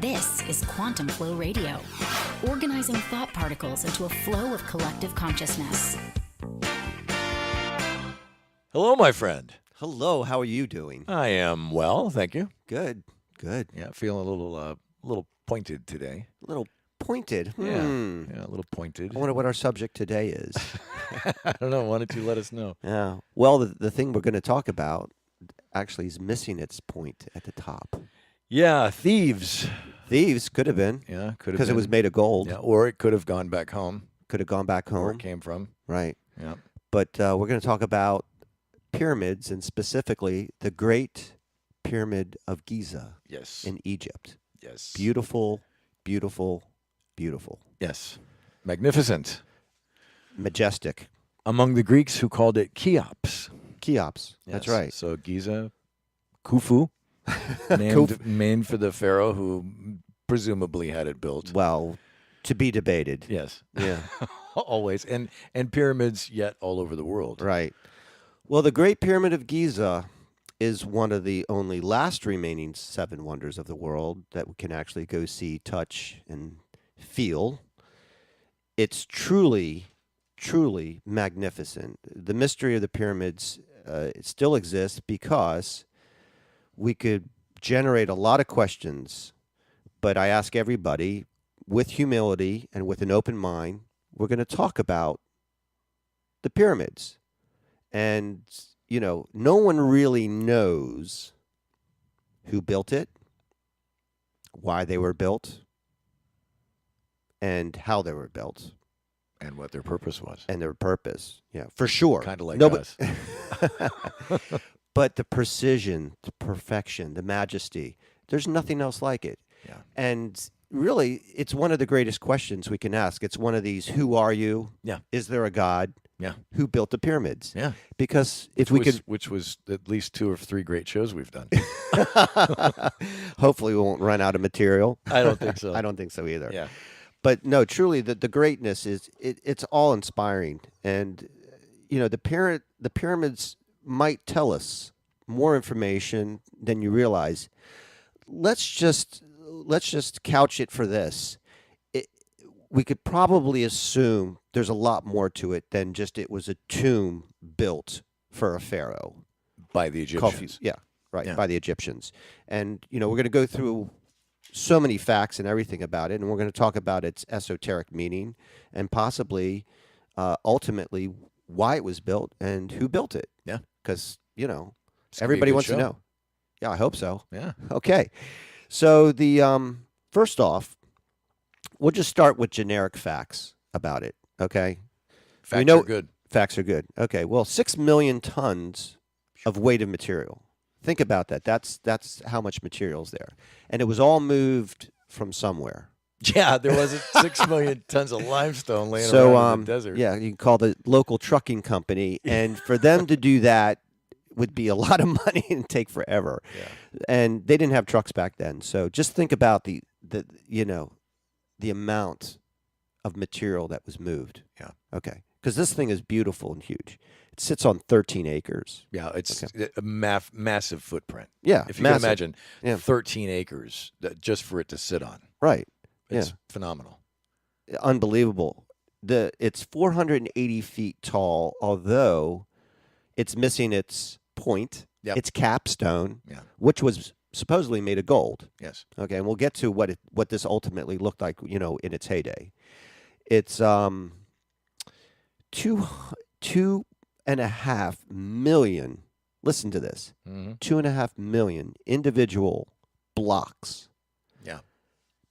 This is Quantum Flow Radio, organizing thought particles into a flow of collective consciousness. Hello, my friend. Hello, how are you doing? I am well, thank you. Good. Yeah, feeling a little pointed today. A little pointed. Yeah, a little pointed. I wonder what our subject today is. I don't know. Why don't you let us know? Yeah. Well, the thing we're going to talk about actually is missing its point at the top. Yeah, thieves. Thieves could have been. Yeah, could have because it was made of gold. Yeah, or it could have gone back home. Could have gone back home. Where it came from. Right. Yeah. But we're going to talk about pyramids and specifically the Great Pyramid of Giza. Yes. In Egypt. Yes. Beautiful, beautiful, beautiful. Yes. Magnificent. Majestic. Among the Greeks who called it Cheops. Cheops. Yes. That's right. So Giza, Khufu, named for the pharaoh who presumably had it built. Well, to be debated. Yes. Yeah. Always. And pyramids yet all over the world. Right. Well, the Great Pyramid of Giza is one of the only last remaining 7 wonders of the world that we can actually go see, touch, and feel. It's truly, truly magnificent. The mystery of the pyramids it still exists because we could generate a lot of questions, but I ask everybody with humility and with an open mind, we're going to talk about the pyramids. And, you know, no one really knows who built it, why they were built, and how they were built. And what their purpose was. And their purpose, yeah, for sure. Kind of like us. But the precision, the perfection, the majesty, there's nothing else like it. Yeah. And really, it's one of the greatest questions we can ask. It's one of these, who are you? Yeah. Is there a God? Yeah. Who built the pyramids? Yeah. Because which was at least 2 or 3 great shows we've done. Hopefully we won't run out of material. I don't think so. I don't think so either. Yeah. But no, truly, the greatness is it's all inspiring, and you know the pyramids might tell us more information than you realize. Let's just couch it for this. We could probably assume there's a lot more to it than just it was a tomb built for a pharaoh by the Egyptians. By the Egyptians, and you know we're going to go through so many facts and everything about it, and we're going to talk about its esoteric meaning and possibly, ultimately, why it was built and who built it. Yeah. Because, you know, everybody wants to know. Yeah, I hope so. Yeah. Okay. So the first off, we'll just start with generic facts about it, okay? Facts are good. Facts are good. Okay, well, 6 million tons of weight of material. Think about that. That's how much material's there. And it was all moved from somewhere. Yeah, there wasn't 6 million tons of limestone laying around in the desert. Yeah, you can call the local trucking company. And for them to do that would be a lot of money and take forever. Yeah. And they didn't have trucks back then. So just think about the amount of material that was moved. Yeah. Okay. Because this thing is beautiful and huge. It sits on 13 acres. Yeah, it's a massive footprint. Yeah, if you massive. can imagine 13 acres just for it to sit on. Right. It's phenomenal. Unbelievable. It's 480 feet tall, although it's missing its point, its capstone, which was supposedly made of gold. Yes. Okay, and we'll get to what this ultimately looked like, you know, in its heyday. It's 2.5 million. Listen to this. 2.5 million individual blocks. Yeah.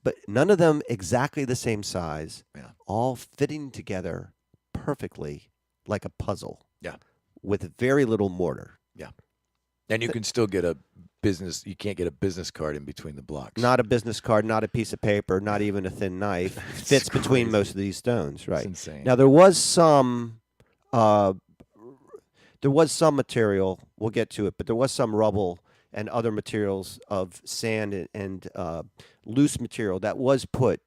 But none of them exactly the same size. Yeah. All fitting together perfectly like a puzzle. Yeah. With very little mortar. Yeah. And you can still get you can't get a business card in between the blocks. Not a business card, not a piece of paper, not even a thin knife. It fits between most of these stones, right? It's insane. Now there was some material, we'll get to it, but there was some rubble and other materials of sand and loose material that was put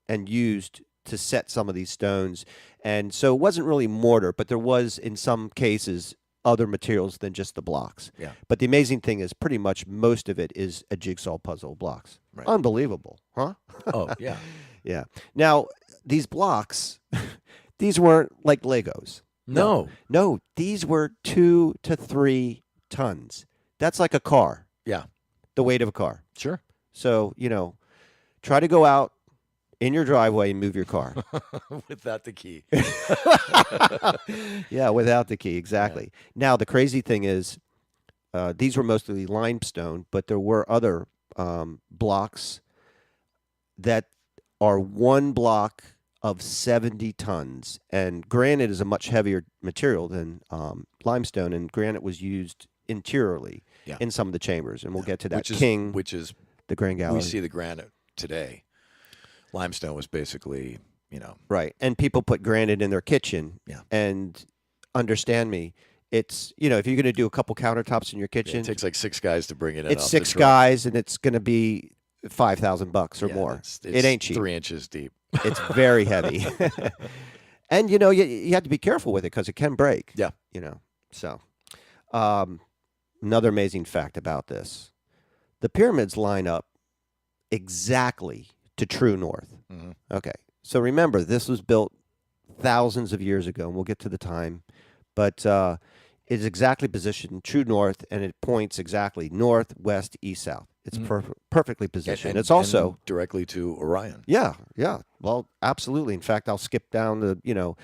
and used to set some of these stones. And so it wasn't really mortar, but there was, in some cases, other materials than just the blocks. Yeah. But the amazing thing is pretty much most of it is a jigsaw puzzle of blocks. Right. Unbelievable, huh? Oh, yeah. Yeah. Now, these blocks, these weren't like Legos. No. No, these were 2 to 3 tons. That's like a car, Yeah. the weight of a car. Sure. So, try to go out in your driveway and move your car. Without the key. Yeah, without the key, exactly. Yeah. Now, the crazy thing is, these were mostly limestone, but there were other blocks that are one block of 70 tons. And granite is a much heavier material than limestone, and granite was used interiorly in some of the chambers. And we'll get to that. Which is the Grand Gallery. We see the granite today. Limestone was basically, Right. And people put granite in their kitchen. Yeah. And understand me, it's, if you're going to do a couple countertops in your kitchen. It takes like 6 guys to bring it in. It's 6 guys, and it's going to be $5,000 or more. It ain't cheap. 3 inches deep. It's very heavy. And, you have to be careful with it because it can break. Yeah. So another amazing fact about this. The pyramids line up exactly to true north. Mm-hmm. Okay. So remember, this was built thousands of years ago, and we'll get to the time. But it's exactly positioned true north, and it points exactly north, west, east, south. It's perfectly positioned. And it's also and directly to Orion. Yeah. Well, absolutely. In fact, I'll skip down the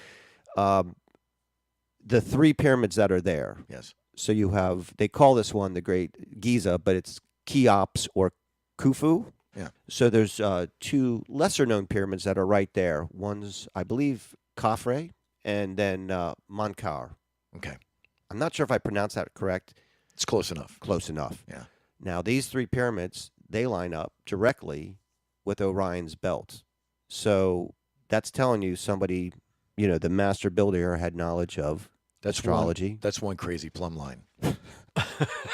3 pyramids that are there. Yes. So you have, they call this one the Great Giza, but it's Cheops or Khufu. Yeah. So there's 2 lesser known pyramids that are right there. One's, I believe, Khafre, and then Menkaure. Okay. I'm not sure if I pronounced that correct. It's close enough. Close enough. Yeah. Now, these 3 pyramids, they line up directly with Orion's belt. So that's telling you somebody, the master builder here had knowledge of astrology. That's one crazy plumb line.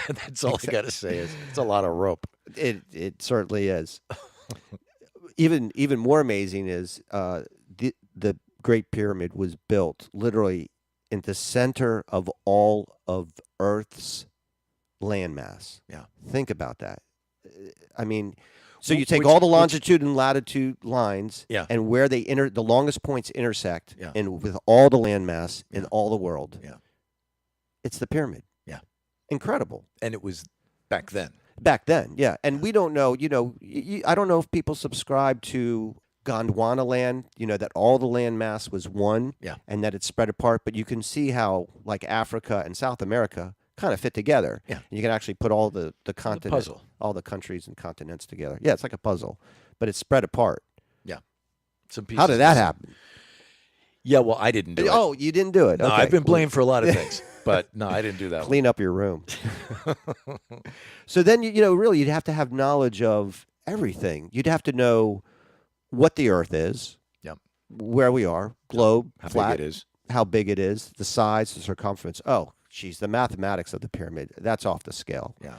That's all I got to say is it's a lot of rope. It certainly is. Even more amazing is the Great Pyramid was built literally in the center of all of Earth's landmass. Yeah. Think about that. I mean, so you take all the longitude and latitude lines, and where they the longest points intersect, and with all the landmass in all the world, it's the pyramid. Yeah. Incredible. And it was back then. Back then, yeah. And we don't know, I don't know if people subscribe to Gondwana land, that all the land mass was one, and that it's spread apart. But you can see how, like, Africa and South America kind of fit together. Yeah. And you can actually put all the continent, puzzle. all the countries and continents together. Yeah, it's like a puzzle, but it's spread apart. Yeah. Some pieces. How did that happen? Yeah, well, I didn't do it. Oh, you didn't do it. No, Okay. I've been blamed for a lot of things, but no, I didn't do that. Clean up your room. So then, really, you'd have to have knowledge of everything. You'd have to know what the Earth is, where we are, globe, how flat, big it is, how big it is, the size, the circumference. Oh, geez, the mathematics of the pyramid, that's off the scale. Yeah.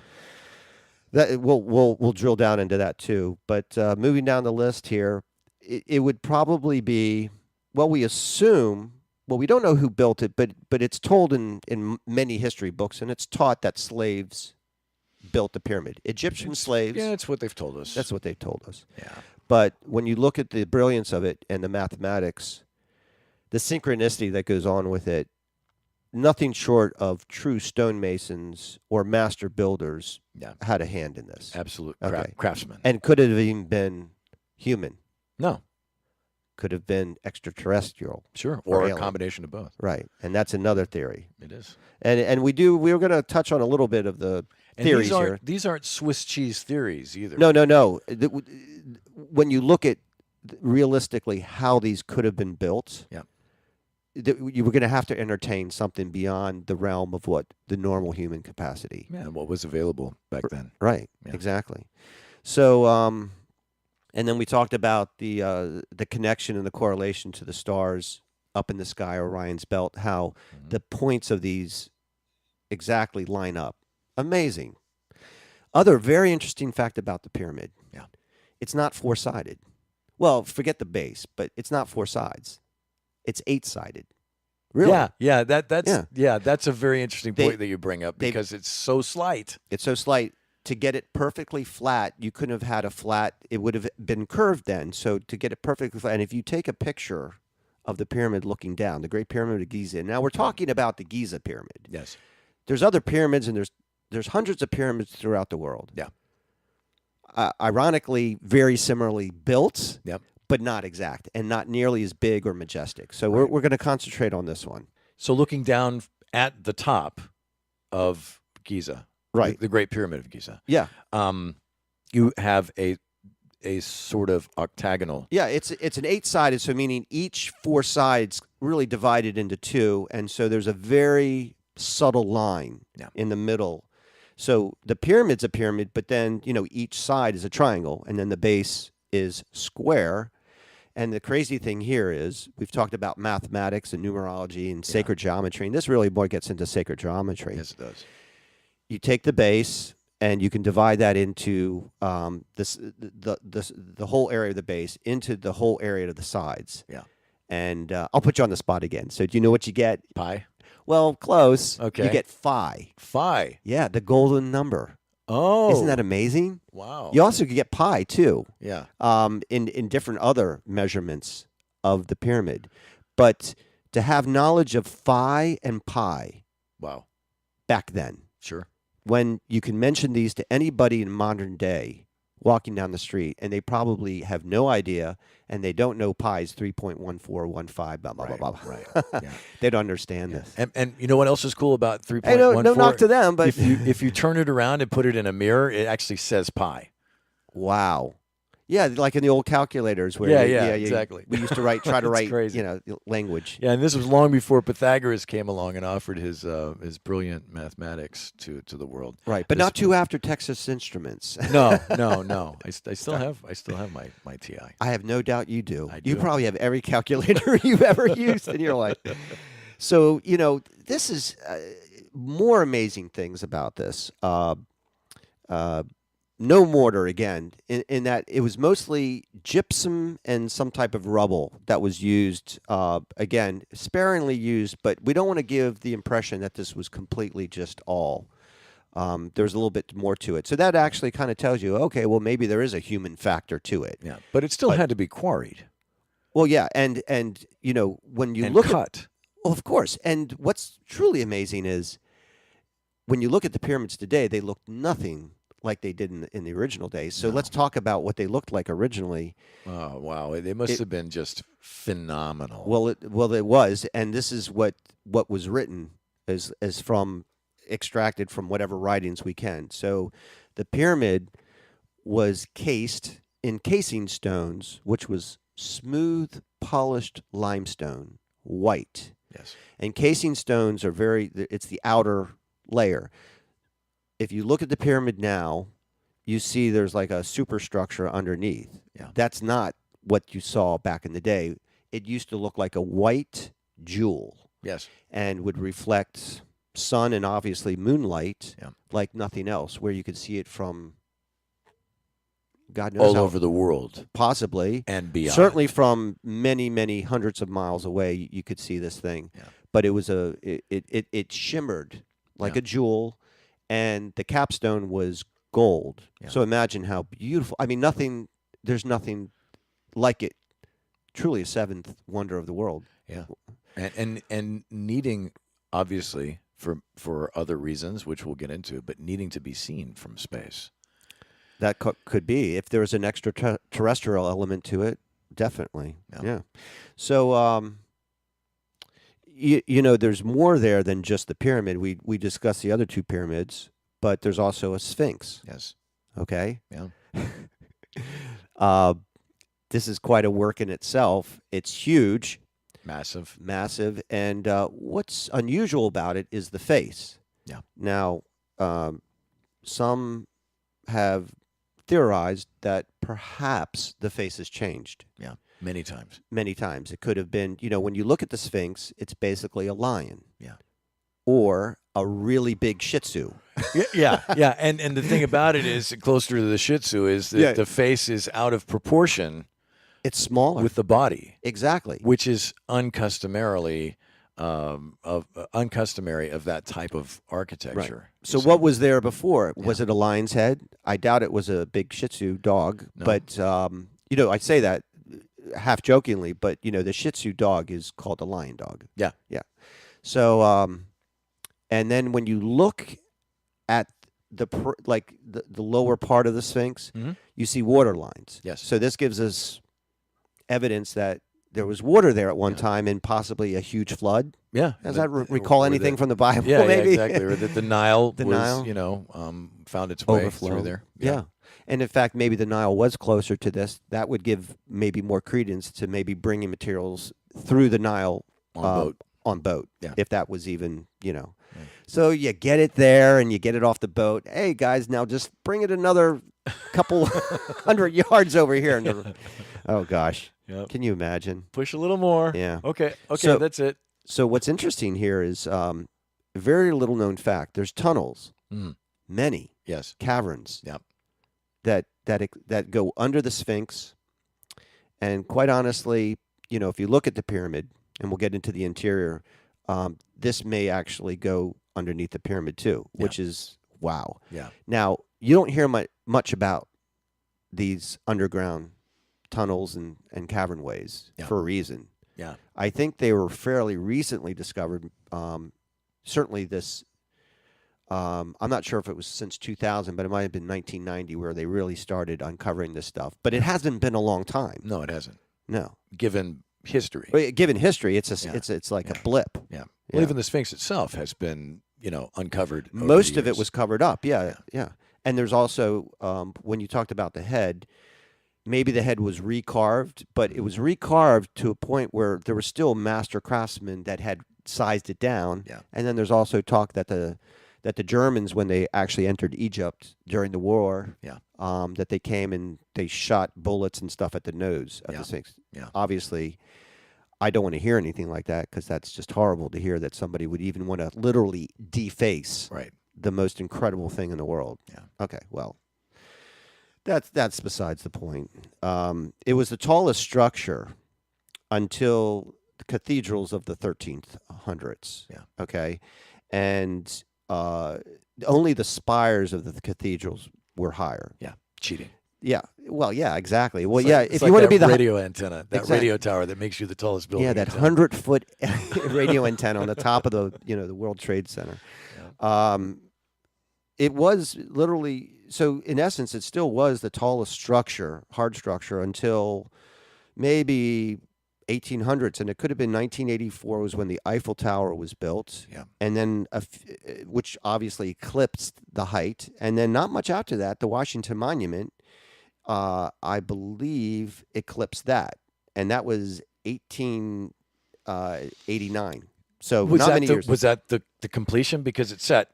That we'll drill down into that too. But moving down the list here, it would probably be, well, we assume, well, we don't know who built it, but it's told in many history books, and it's taught that slaves built the pyramid. Egyptian slaves. Yeah, that's what they've told us. That's what they've told us. Yeah. But when you look at the brilliance of it and the mathematics, the synchronicity that goes on with it, nothing short of true stonemasons or master builders had a hand in this. Absolute Okay. craftsmen. And could it have even been human? No. Could have been extraterrestrial. Sure. Or a alien. combination of both. Right. And that's another theory. It is. And we were going to touch on a little bit of the theories here. These aren't Swiss cheese theories either. No. When you look at realistically how these could have been built, you were going to have to entertain something beyond the realm of what the normal human capacity. Yeah, what was available back then. Right. Yeah. Exactly. So, and then we talked about the connection and the correlation to the stars up in the sky, Orion's belt, how the points of these exactly line up. Amazing. Other very interesting fact about the pyramid. Yeah. It's not 4-sided. Well, forget the base, but it's not 4 sides. It's 8-sided. Really? That's a very interesting point that you bring up because it's so slight. It's so slight. To get it perfectly flat, you couldn't have had a flat. It would have been curved then. So to get it perfectly flat, and if you take a picture of the pyramid looking down, the Great Pyramid of Giza. Now we're talking about the Giza pyramid. Yes. There's other pyramids, and there's hundreds of pyramids throughout the world. Yeah. Ironically, very similarly built. Yep. But not exact and not nearly as big or majestic. So we're going to concentrate on this one. So looking down at the top of Giza, right, the Great Pyramid of Giza. Yeah. You have a sort of octagonal. Yeah, it's an 8-sided, so meaning each 4 sides really divided into 2, and so there's a very subtle line in the middle. So the pyramid's a pyramid, but then each side is a triangle, and then the base is square. And the crazy thing here is we've talked about mathematics and numerology and sacred geometry, and this really more gets into sacred geometry. Yes, it does. You take the base and you can divide that into the whole area of the base into the whole area of the sides. Yeah. And I'll put you on the spot again. So do you know what you get? Pi? Well, close. Okay. You get phi. Phi? Yeah, the golden number. Oh. Isn't that amazing? Wow. You also could get pi, too. Yeah. In different other measurements of the pyramid. But to have knowledge of phi and pi. Wow. Back then. Sure. When you can mention these to anybody in modern day walking down the street, and they probably have no idea, and they don't know pi is 3.1415, blah, blah, blah, blah. Right. Yeah. They don't understand this. And you know what else is cool about 3.14? Hey, no knock to them, but if you turn it around and put it in a mirror, it actually says pi. Wow. Yeah, like in the old calculators where exactly. We used to try to write crazy. language. Yeah, and this was long before Pythagoras came along and offered his brilliant mathematics to the world. Right, but not too after Texas Instruments. No. I still have my TI. I have no doubt you do. I do. You probably have every calculator you've ever used in your life. So, this is more amazing things about this. No mortar, again, in that it was mostly gypsum and some type of rubble that was used, again, sparingly used, but we don't want to give the impression that this was completely just all. There's a little bit more to it. So that actually kind of tells you, okay, well, maybe there is a human factor to it. Yeah, but it still had to be quarried. Well, yeah, and when you and look cut. Well, of course. And what's truly amazing is when you look at the pyramids today, they look nothing like they did in the original days. So let's talk about what they looked like originally. Oh, wow. They must have been just phenomenal. Well, it was. And this is what was written as from extracted from whatever writings we can. So the pyramid was cased in casing stones, which was smooth, polished limestone, white. Yes. And casing stones are it's the outer layer. If you look at the pyramid now, you see there's like a superstructure underneath. Yeah. That's not what you saw back in the day. It used to look like a white jewel. Yes. And would reflect sun and obviously moonlight like nothing else, where you could see it from God knows all over the world. Possibly. And beyond. Certainly from many, many hundreds of miles away, you could see this thing. Yeah. But it was it shimmered like a jewel. And the capstone was gold. Yeah. So imagine how beautiful. I mean, there's nothing like it. Truly a seventh wonder of the world. Yeah. And needing, obviously, for other reasons, which we'll get into, but needing to be seen from space. That could be. If there was an extraterrestrial element to it, definitely. Yeah. So, there's more there than just the pyramid. We discussed the other 2 pyramids, but there's also a Sphinx. Yes. Okay? Yeah. This is quite a work in itself. It's huge. Massive. And what's unusual about it is the face. Yeah. Now, some have theorized that perhaps the face has changed. Yeah. Many times. Many times. It could have been, when you look at the Sphinx, it's basically a lion. Yeah. Or a really big Shih Tzu. Yeah. And the thing about it is, closer to the Shih Tzu, is that the face is out of proportion. It's smaller. With the body. Exactly. Which is uncustomarily of uncustomary of that type of architecture. So what was there before? Was it a lion's head? I doubt it was a big Shih Tzu dog. No. But I say that half jokingly, but the Shih Tzu dog is called a lion dog. Yeah. Yeah. So and then when you look at the lower part of the Sphinx, you see water lines. Yes. So this gives us evidence that there was water there at one time and possibly a huge flood. Yeah. Does that recall anything from the Bible? Yeah, maybe? yeah, exactly. Or that the Nile The was, Nile. Found its way Overflow. through there. Yeah. And in fact, maybe the Nile was closer to this. That would give maybe more credence to maybe bringing materials through the Nile on boat. Yeah. If that was even, So you get it there and you get it off the boat. Hey, guys, now just bring it another couple 100 yards over here. Oh, gosh. Yep. Can you imagine? Push a little more. Yeah. Okay, So- that's it. So what's interesting here is very little known fact. There's tunnels, many Yes. caverns Yep. that go under the Sphinx. And quite honestly, if you look at the pyramid, and we'll get into the interior, this may actually go underneath the pyramid too, which is wow. Yeah. Now, you don't hear much about these underground tunnels and cavernways for a reason. Yeah. I think they were fairly recently discovered. Certainly this, I'm not sure if it was since 2000, but it might have been 1990 where they really started uncovering this stuff. But it hasn't been a long time. No, it hasn't. No. Given history. Well, given history, it's like a blip. Yeah. Well, even the Sphinx itself has been, uncovered. over Most the of it years. was covered up. Yeah. And there's also, when you talked about the head, maybe the head was recarved, but it was recarved to a point where there were still master craftsmen that had sized it down. Yeah. And then there's also talk that the Germans, when they actually entered Egypt during the war, that they came and they shot bullets and stuff at the nose of the Sphinx. Yeah. Obviously, I don't want to hear anything like that because that's just horrible to hear that somebody would even want to literally deface the most incredible thing in the world. Yeah. Okay, well, that's besides the point. It was the tallest structure until the cathedrals of the 1300s. Yeah. Okay, and only the spires of the cathedrals were higher. Yeah. Cheating. Yeah. Well, yeah, exactly. Well, It's if like you want to that be the radio antenna, that Exact- radio tower that makes you the tallest building. yeah, that in town. 100-foot radio antenna on the top of the World Trade Center. It was literally, so in essence, it still was the tallest structure, hard structure, until maybe 1800s, and it could have been 1984 was when the Eiffel Tower was built. Yeah. And then which obviously eclipsed the height, and then not much after that, the Washington Monument, I believe, eclipsed that, and that was 1889. So Was not that many years. Was that the completion? Because it sat,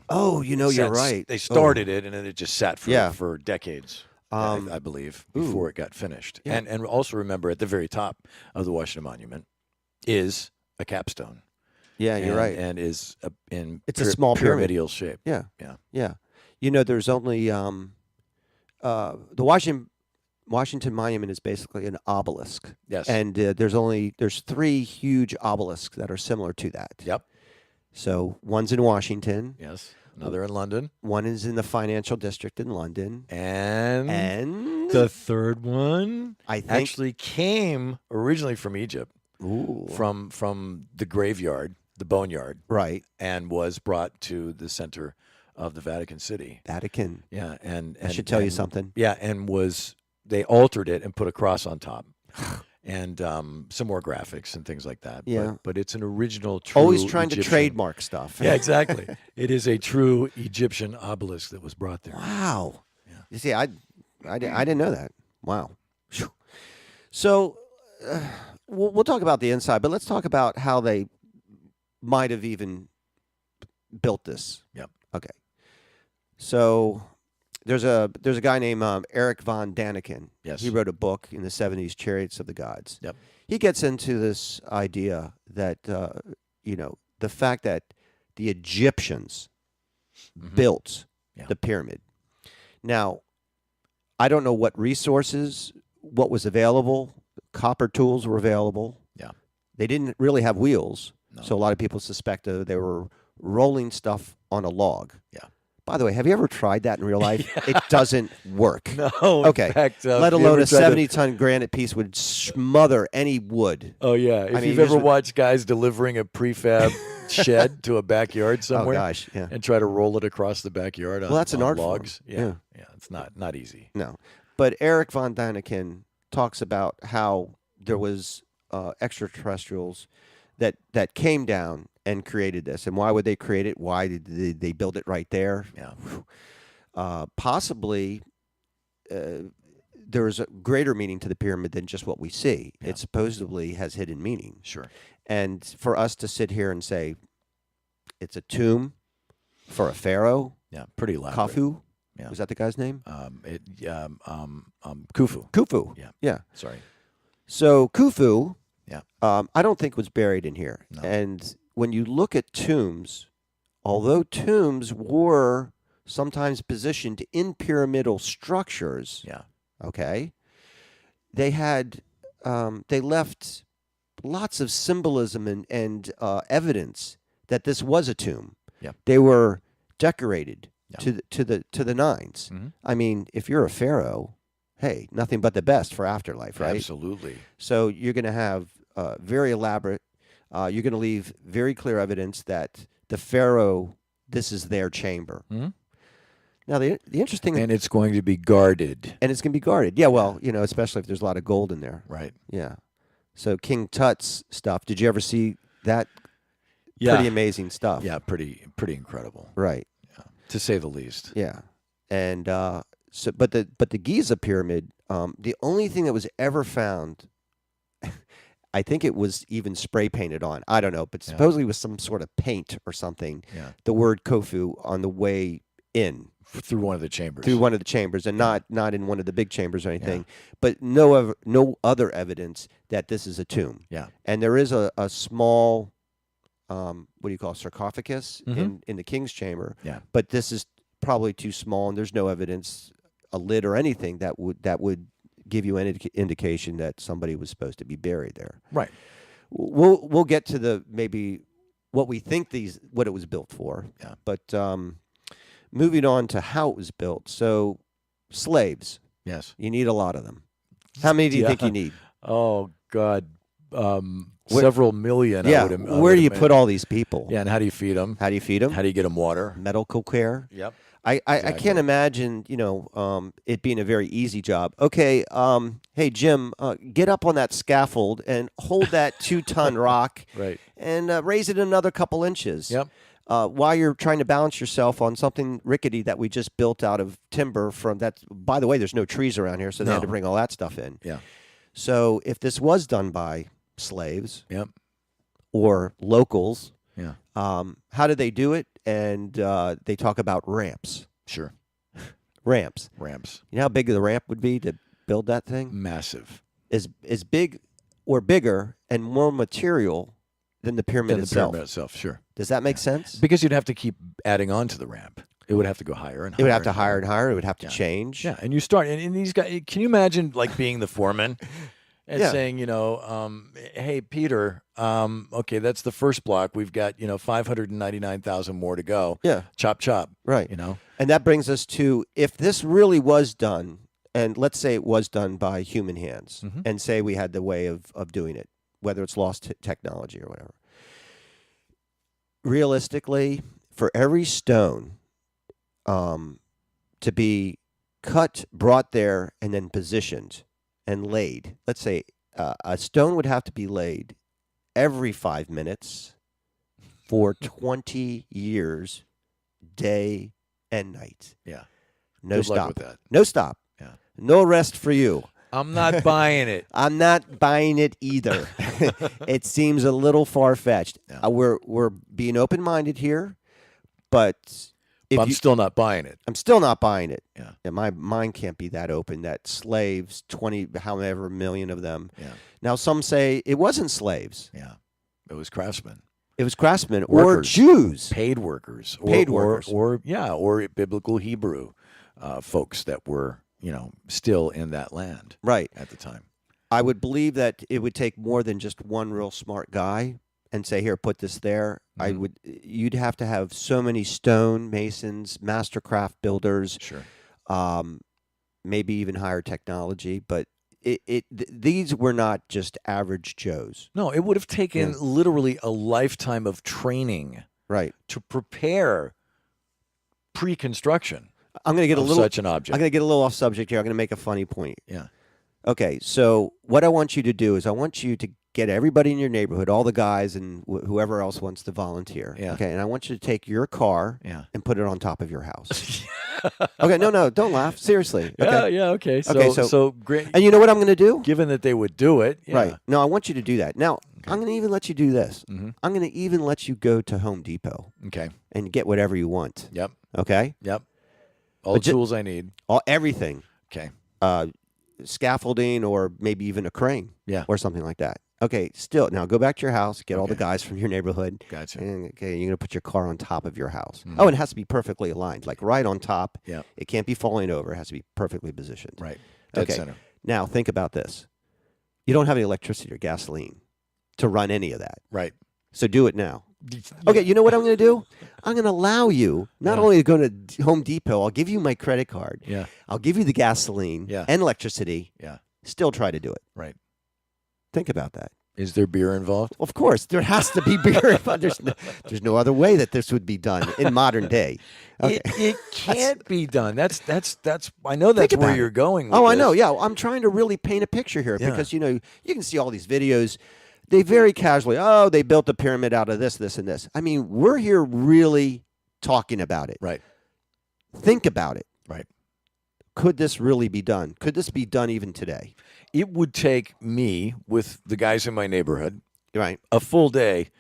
Oh, you're sat- right. They started it, and then it just sat for Yeah. for decades. I believe, ooh. before it got finished. Yeah. And also remember, at the very top of the Washington Monument is a capstone. Yeah, you're right. And is in It's a small pyramid. pyramidal shape. Yeah. Yeah. Yeah. There's only the Washington Monument is basically an obelisk. Yes. And there's 3 huge obelisks that are similar to that. Yep. So one's in Washington, Yes. Another in London. one is in the financial district in London, And the third one I think actually came originally from Egypt, ooh, from the graveyard, the boneyard, right, and was brought to the center of the Vatican City. Vatican. Yeah, and I should tell you something. Yeah, and they altered it and put a cross on top, and some more graphics and things like that. Yeah. but it's an original, true. Always trying to Egyptian- trademark stuff. Yeah, exactly. It is a true Egyptian obelisk that was brought there. Wow. Yeah. You see, I didn't know that. Wow. Phew. So we'll talk about the inside, but let's talk about how they might have even built this. Yep. Okay. So there's a guy named Eric von Daniken. Yes. He wrote a book in the 70s, Chariots of the Gods. Yep. He gets into this idea that the fact that the Egyptians built Yeah. the pyramid. Now, I don't know what was available. Copper tools were available. Yeah. They didn't really have wheels. So a lot of people suspect they were rolling stuff on a log. Yeah. By the way, have you ever tried that in real life? It doesn't work. No. Okay. In fact, Let you alone ever a tried to- 70-ton granite piece would smother any wood. Oh yeah. If mean, you've you ever just- watched guys delivering a prefab shed to a backyard somewhere, Oh gosh, yeah. and try to roll it across the backyard on, That's an on art form. logs. Yeah. Yeah. It's not easy. No. But Eric von Däniken talks about how there was extraterrestrials that came down and created this. And why would they create it? Why did they build it right there? Yeah. Possibly there's a greater meaning to the pyramid than just what we see. Yeah. It supposedly has hidden meaning. Sure. And for us to sit here and say it's a tomb for a pharaoh, Yeah. Pretty elaborate. Khufu, Yeah. was that the guy's name? Khufu. Khufu. Yeah. Yeah. Sorry. So Khufu, Yeah. I don't think was buried in here. No. And when you look at tombs, although tombs were sometimes positioned in pyramidal structures, Yeah. okay, they had they left lots of symbolism and evidence that this was a tomb. Yeah. They were decorated Yeah. to the nines. Mhm. I mean, if you're a pharaoh, hey, nothing but the best for afterlife, right? Absolutely. So you're going to have very elaborate. You're going to leave very clear evidence that the pharaoh, this is their chamber. Mhm. Now the interesting And it's going to be guarded. and it's going to be guarded. Yeah, well, especially if there's a lot of gold in there. Right. Yeah. So King Tut's stuff. Did you ever see that? Yeah. Pretty amazing stuff. Yeah. Pretty incredible. Right. To say the least. Yeah. And but the Giza pyramid, the only thing that was ever found, I think it was even spray painted on. I don't know, but supposedly it was some sort of paint or something. Yeah. The word Khufu on the way in Through one of the chambers. through one of the chambers, and not in one of the big chambers or anything. But no other evidence that this is a tomb. Yeah. And there is a small, what do you call it, sarcophagus Mhm. in the king's chamber. Yeah. But this is probably too small, and there's no evidence, a lid or anything that would give you any indication that somebody was supposed to be buried there. Right. We'll get to the maybe what we think what it was built for. Yeah. But moving on to how it was built. So slaves, Yes. you need a lot of them. How many do you think Yeah. you need? Oh God. Several million. Yeah. I Where would do you imagine. put all these people? Yeah. And how do you feed them? How do you feed them? How do you get them water? Medical care. Yep. I Exactly. can't imagine, it being a very easy job. Okay, hey Jim, get up on that scaffold and hold that 2-ton rock, Right. and raise it another couple inches. Yep. While you're trying to balance yourself on something rickety that we just built out of timber from that. By the way, there's no trees around here, so they had to No. bring all that stuff in. Yeah. So if this was done by slaves Yep. or locals, Yeah. how did they do it? And they talk about ramps. Sure. Ramps. Ramps. You know how big the ramp would be to build that thing? Massive. As big or bigger and more material than the pyramid And the itself. pyramid itself. Sure. Does that make sense? Because you'd have to keep adding on to the ramp. It would have to go higher and higher. It would have to and hire and hire. It would have to Yeah. change. Yeah, and you start, and these guys. Can you imagine like being the foreman and Yeah. saying, hey Peter, okay, that's the first block. We've got 599,000 more to go. Yeah. Chop chop. Right. And that brings us to, if this really was done, and let's say it was done by human hands, Mhm. and say we had the way of doing it, whether it's lost technology or whatever. Realistically, for every stone to be cut, brought there, and then positioned and laid, let's say a stone would have to be laid every 5 minutes for 20 years, day and night. Yeah. No Good luck stop. with that. No stop. Yeah. No rest for you. I'm not buying it. I'm not buying it either. It seems a little far-fetched. Yeah. We're being open-minded here, but if I'm still not buying it. I'm still not buying it. Yeah. And my mind can't be that open that slaves, 20 however million of them. Yeah. Now some say it wasn't slaves. Yeah. It was craftsmen, It was craftsmen or Workers. Jews. paid workers, Paid workers. or biblical Hebrew folks that were still in that land Right. at the time. I would believe that it would take more than just one real smart guy and say, here, put this there, Mhm. you'd have to have so many stone masons, master craft builders, Sure. maybe even higher technology, but these were not just average Joes. No, it would have taken Yeah. literally a lifetime of training Right. to prepare pre-construction I'm going to get of such an object. I'm going to get a little off subject here. I'm going to make a funny point. Yeah. Okay, so what I want you to do is I want you to get everybody in your neighborhood, all the guys and whoever else wants to volunteer. Yeah. Okay, and I want you to take your car Yeah. and put it on top of your house. Okay, no, don't laugh. Seriously. Okay. Yeah, okay. So, Okay, so great. And you know what I'm going to do? Given that they would do it, yeah. Right. No, I want you to do that. Now, I'm going to even let you do this. Mhm. I'm going to even let you go to Home Depot Okay. and get whatever you want. Yep. Okay? Yep. All But the tools I need. Everything. Okay. Scaffolding or maybe even a crane. Yeah. Or something like that. Okay, still, now go back to your house, get all the Okay. guys from your neighborhood. Gotcha. And, okay, you're going to put your car on top of your house. Mhm. Oh, it has to be perfectly aligned, like right on top. Yeah. It can't be falling over. It has to be perfectly positioned. Right. Dead Okay. center. Now, think about this. You don't have any electricity or gasoline to run any of that. Right. So do it now. Okay, you know what I'm going to do? I'm going to allow you not Yeah. only to go to Home Depot, I'll give you my credit card. Yeah. I'll give you the gasoline Yeah. and electricity. Yeah. Still try to do it. Right. Think about that. Is there beer involved? Of course, there has to be beer. There's no other way that this would be done in modern day. Okay. It can't be done. That's. I know that's Think where about you're it. going. With Oh, I this. know. Yeah, I'm trying to really paint a picture here Yeah. because, you can see all these videos. They very casually, they built a pyramid out of this, this, and this. I mean, we're here really talking about it. Right. Think about it. Right. Could this really be done? Could this be done even today? It would take me with the guys in my neighborhood Right. a full day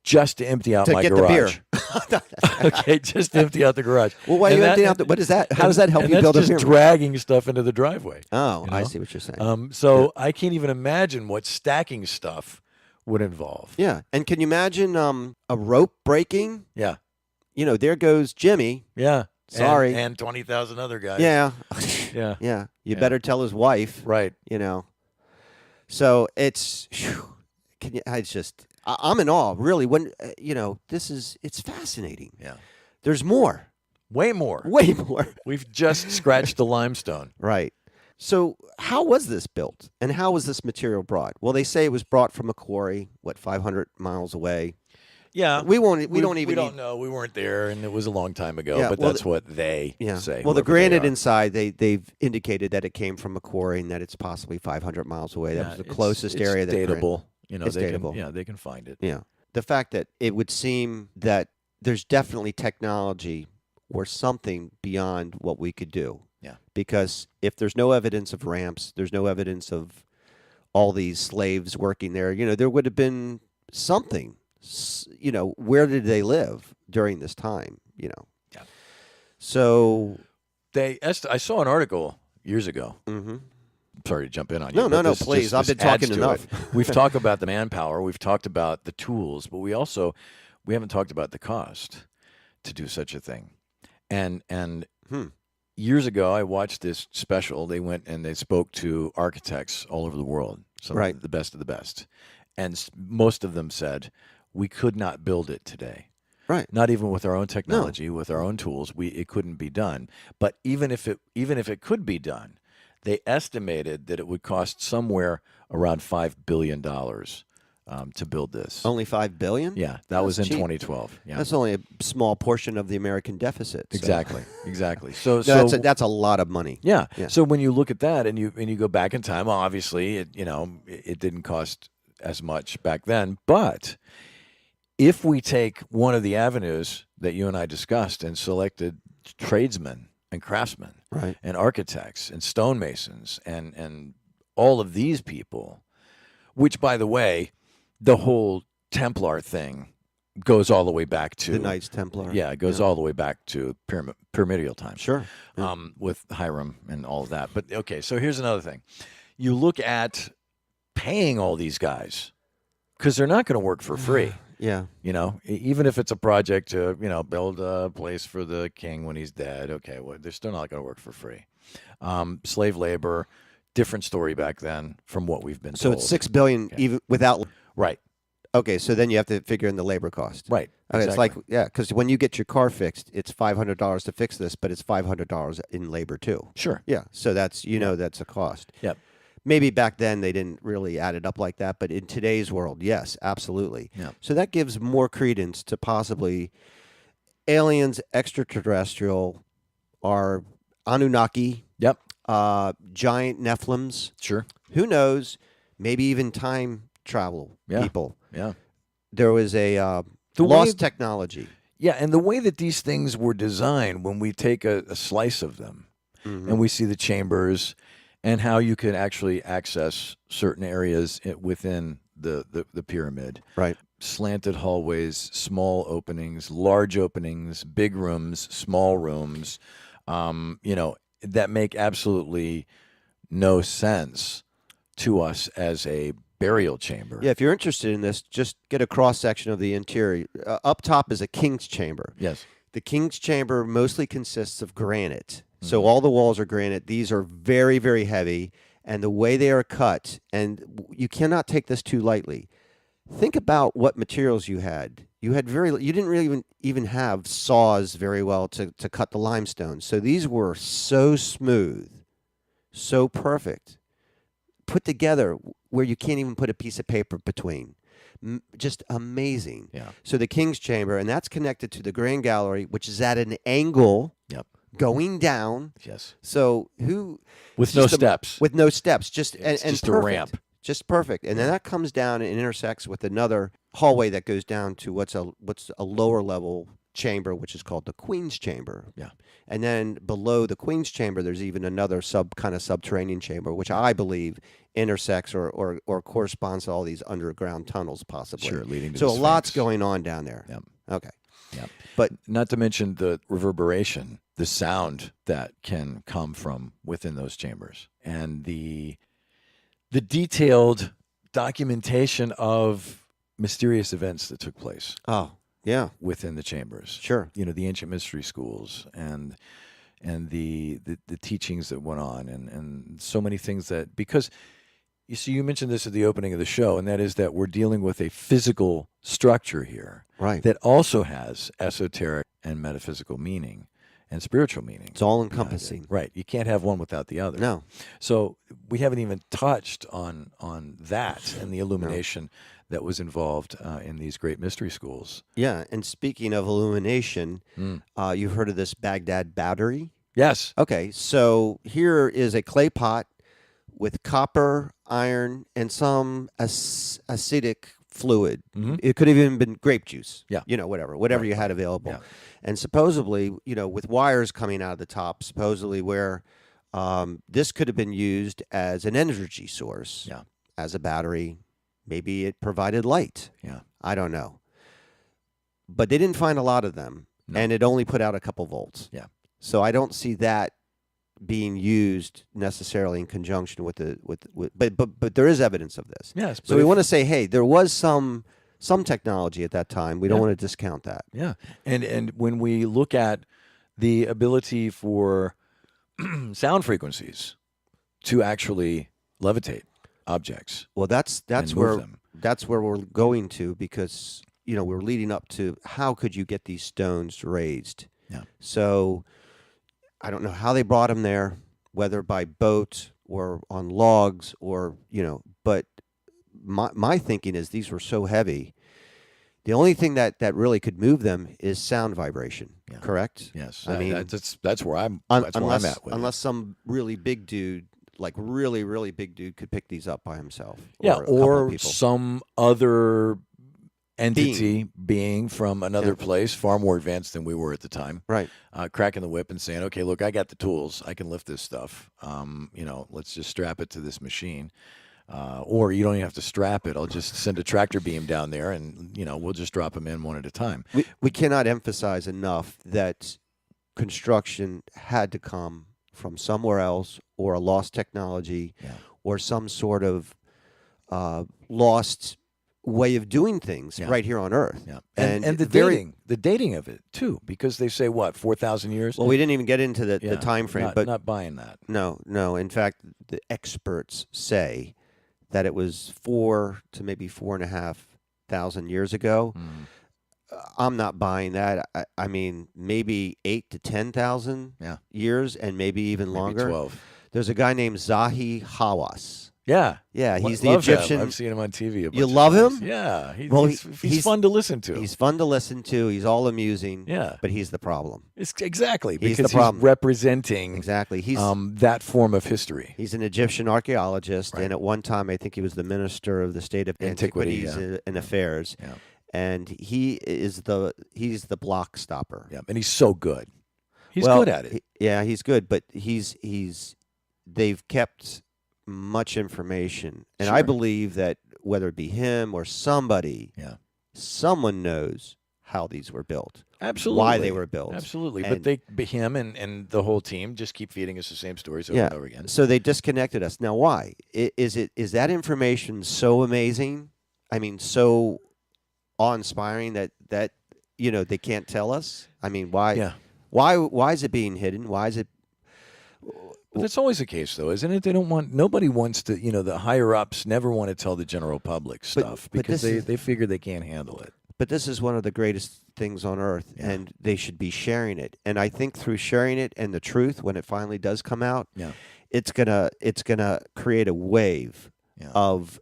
just to empty out To my get garage. the beer. Okay, just to empty out the garage. Well, why are And you that- emptying out what is that? How does that help and you that's build a just pyramid? dragging stuff into the driveway. Oh, you I know? see what you're saying. So I can't even imagine what stacking stuff would involve. Yeah. And can you imagine a rope breaking? Yeah. There goes Jimmy. Yeah. Sorry. And 20,000 other guys. Yeah. Yeah. Yeah. You Yeah. better tell his wife. Right. So it's, I'm in awe, really. When, it's fascinating. Yeah. There's more, Way more. way more. We've just scratched the limestone. Right. So how was this built and how was this material brought? Well, they say it was brought from a quarry, 500 miles away. Yeah. We don't even We need- don't know. We weren't there, and it was a long time ago. Yeah, but well, that's what they Yeah. say. Well, the whoever they granite are. inside, they've indicated that it came from a quarry and that it's possibly 500 miles away. That Yeah, was the it's- closest it's area that dateable. It's they dateable. Can, they can find it. Yeah. The fact that it would seem that there's definitely technology or something beyond what we could do. Yeah. Because if there's no evidence of ramps, there's no evidence of all these slaves working there, there would have been something. Where did they live during this time? Yeah. So. I saw an article years ago. Mhm. Sorry to jump in on you. No, but no, this please. just- I've this been talking adds to enough. it. We've talked about the manpower. We've talked about the tools, but we haven't talked about the cost to do such a thing. And years ago, I watched this special. They went and they spoke to architects all over the world, some Right. of the best. And most of them said, we could not build it today. Right. Not even with our own technology, with our own tools, it couldn't be done. But even if it could be done, they estimated that it would cost somewhere around $5 billion to build this. Only $5 billion? Yeah, that was in cheap. 2012. Yeah, That's only a small portion of the American deficit. So. exactly. So That's a lot of money. yeah. Yeah. So when you look at that and you go back in time, well, obviously it didn't cost as much back then. But if we take one of the avenues that you and I discussed and selected tradesmen and craftsmen Right. and architects and stonemasons and all of these people, which, by the way, the whole Templar thing goes all the way back to The Knights Templar. Yeah, it goes all the way back to pyramidal times. Sure. Yeah. With Hiram and all of that. But okay, so here's another thing. You look at paying all these guys because they're not going to work for free. Yeah. Even if it's a project to, build a place for the king when he's dead. Okay, well, they're still not going to work for free. Slave labor, different story back then from what we've been So told. it's $6 billion Okay. even without. Right. Okay, so then you have to figure in the labor cost. Right. Okay, Exactly. it's like, because when you get your car fixed, it's $500 to fix this, but it's $500 in labor too. Sure. Yeah, so that's, that's a cost. Yep. Maybe back then they didn't really add it up like that, but in today's world, yes, absolutely. Yeah. So that gives more credence to possibly aliens, extraterrestrial, or Anunnaki, Yep. giant Nephilims. Sure. Who knows? Maybe even time travel Yeah. people. Yeah. There was a The lost way- technology. Yeah, and the way that these things were designed, when we take a slice of them and we see the chambers and how you can actually access certain areas within the pyramid. Right. Slanted hallways, small openings, large openings, big rooms, small rooms, that make absolutely no sense to us as a burial chamber. Yeah, if you're interested in this, just get a cross section of the interior. Up top is a king's chamber. Yes. The king's chamber mostly consists of granite. So all the walls are granite. These are very, very heavy. And the way they are cut, and you cannot take this too lightly. Think about what materials you had. You didn't really even have saws very well to cut the limestone. So these were so smooth, so perfect, put together where you can't even put a piece of paper between. Just amazing. Yeah. So the king's chamber, and that's connected to the grand gallery, which is at an angle. Yep. Going down. Yes. So With no steps. With no steps, It's and just a perfect. ramp. Just perfect. And then that comes down and intersects with another hallway that goes down to what's a lower level chamber, which is called the Queen's Chamber. Yeah. And then below the Queen's Chamber, there's even another subterranean chamber, which I believe intersects or corresponds to all these underground tunnels, possibly. Sure, leading to so the a lot's Sphinx. going on down there. Yep. Okay. Yep. But not to mention the reverberation, the sound that can come from within those chambers, and the detailed documentation of mysterious events that took place yeah, within the chambers. sure. The ancient mystery schools and the teachings that went on, and so many things that, because you see, you mentioned this at the opening of the show, and that is that we're dealing with a physical structure here Right. that also has esoteric and metaphysical meaning and spiritual meaning. It's all encompassing. Right. You can't have one without the other. No. So we haven't even touched on that and the illumination that was involved in these great mystery schools. Yeah, and speaking of illumination, you've heard of this Baghdad battery? Yes. Okay, so here is a clay pot with copper, iron, and some acidic fluid. It could have even been grape juice. Yeah. Whatever you had available. Yeah. And supposedly, with wires coming out of the top, supposedly where this could have been used as an energy source, Yeah. as a battery. Maybe it provided light. Yeah. I don't know. But they didn't find a lot of them, and it only put out a couple volts. Yeah. So I don't see that being used necessarily in conjunction with but there is evidence of this. Yes. So we want to say, hey, there was some technology at that time. We don't want to discount that. Yeah. And when we look at the ability for sound frequencies to actually levitate objects. Well, that's and move where them. that's where we're going to, because we're leading up to how could you get these stones raised. Yeah. So I don't know how they brought them there, whether by boat or on logs or but my thinking is these were so heavy. The only thing that really could move them is sound vibration. Yeah. Correct? Yes. I mean, that's where I'm that's where I'm at with it. unless some really big dude, like really, really big dude, could pick these up by himself. Yeah, or a couple of or people. some other entity being from another place, far more advanced than we were at the time. Right. Cracking the whip and saying, "Okay, look, I got the tools. I can lift this stuff. Let's just strap it to this machine." Or you don't even have to strap it. I'll just send a tractor beam down there, and we'll just drop them in one at a time. We cannot emphasize enough that construction had to come from somewhere else, or a lost technology, or some sort of lost way of doing things right here on Earth. Yeah, and the very dating of it too, because they say 4,000 years. Well, we didn't even get into the time frame, but not buying that. No. In fact, the experts say that it was 4 to maybe 4.5 10,000 years ago. Mm. I'm not buying that. I mean, maybe 8 to 10,000 years, and maybe even Maybe longer. 12. There's a guy named Zahi Hawass. Yeah. Yeah, he's the Love Egyptian. him. I've seen him on TV. You bunch of love times. him? Yeah. He's he's fun to listen to. He's fun to listen to. He's all amusing. Yeah. But he's the problem. Exactly. He's Because the problem. he's representing Exactly. He's that form of history. He's an Egyptian archaeologist, Right. and at one time, I think he was the minister of the state of Antiquity, Antiquities and Affairs. Yeah. And he's the block stopper. Yeah. And he's so good. He's Well, good at it. He's good, but they've kept much information, and I Sure. believe that whether it be him or somebody, someone knows how these were built. Absolutely. Why they were built. Absolutely. And- But him and the whole team just keep feeding us the same stories over and over again. So they disconnected us. Now, why? Is that information so amazing? I mean, so awe-inspiring that they can't tell us? I mean, why? Yeah. Why is it being hidden? Why is it? But that's always the case, though, isn't it? Nobody wants to, the higher-ups never want to tell the general public stuff but because this they figure they can't handle it. But this is one of the greatest things on earth, and they should be sharing it. And I think through sharing it and the truth, when it finally does come out, it's gonna create a wave of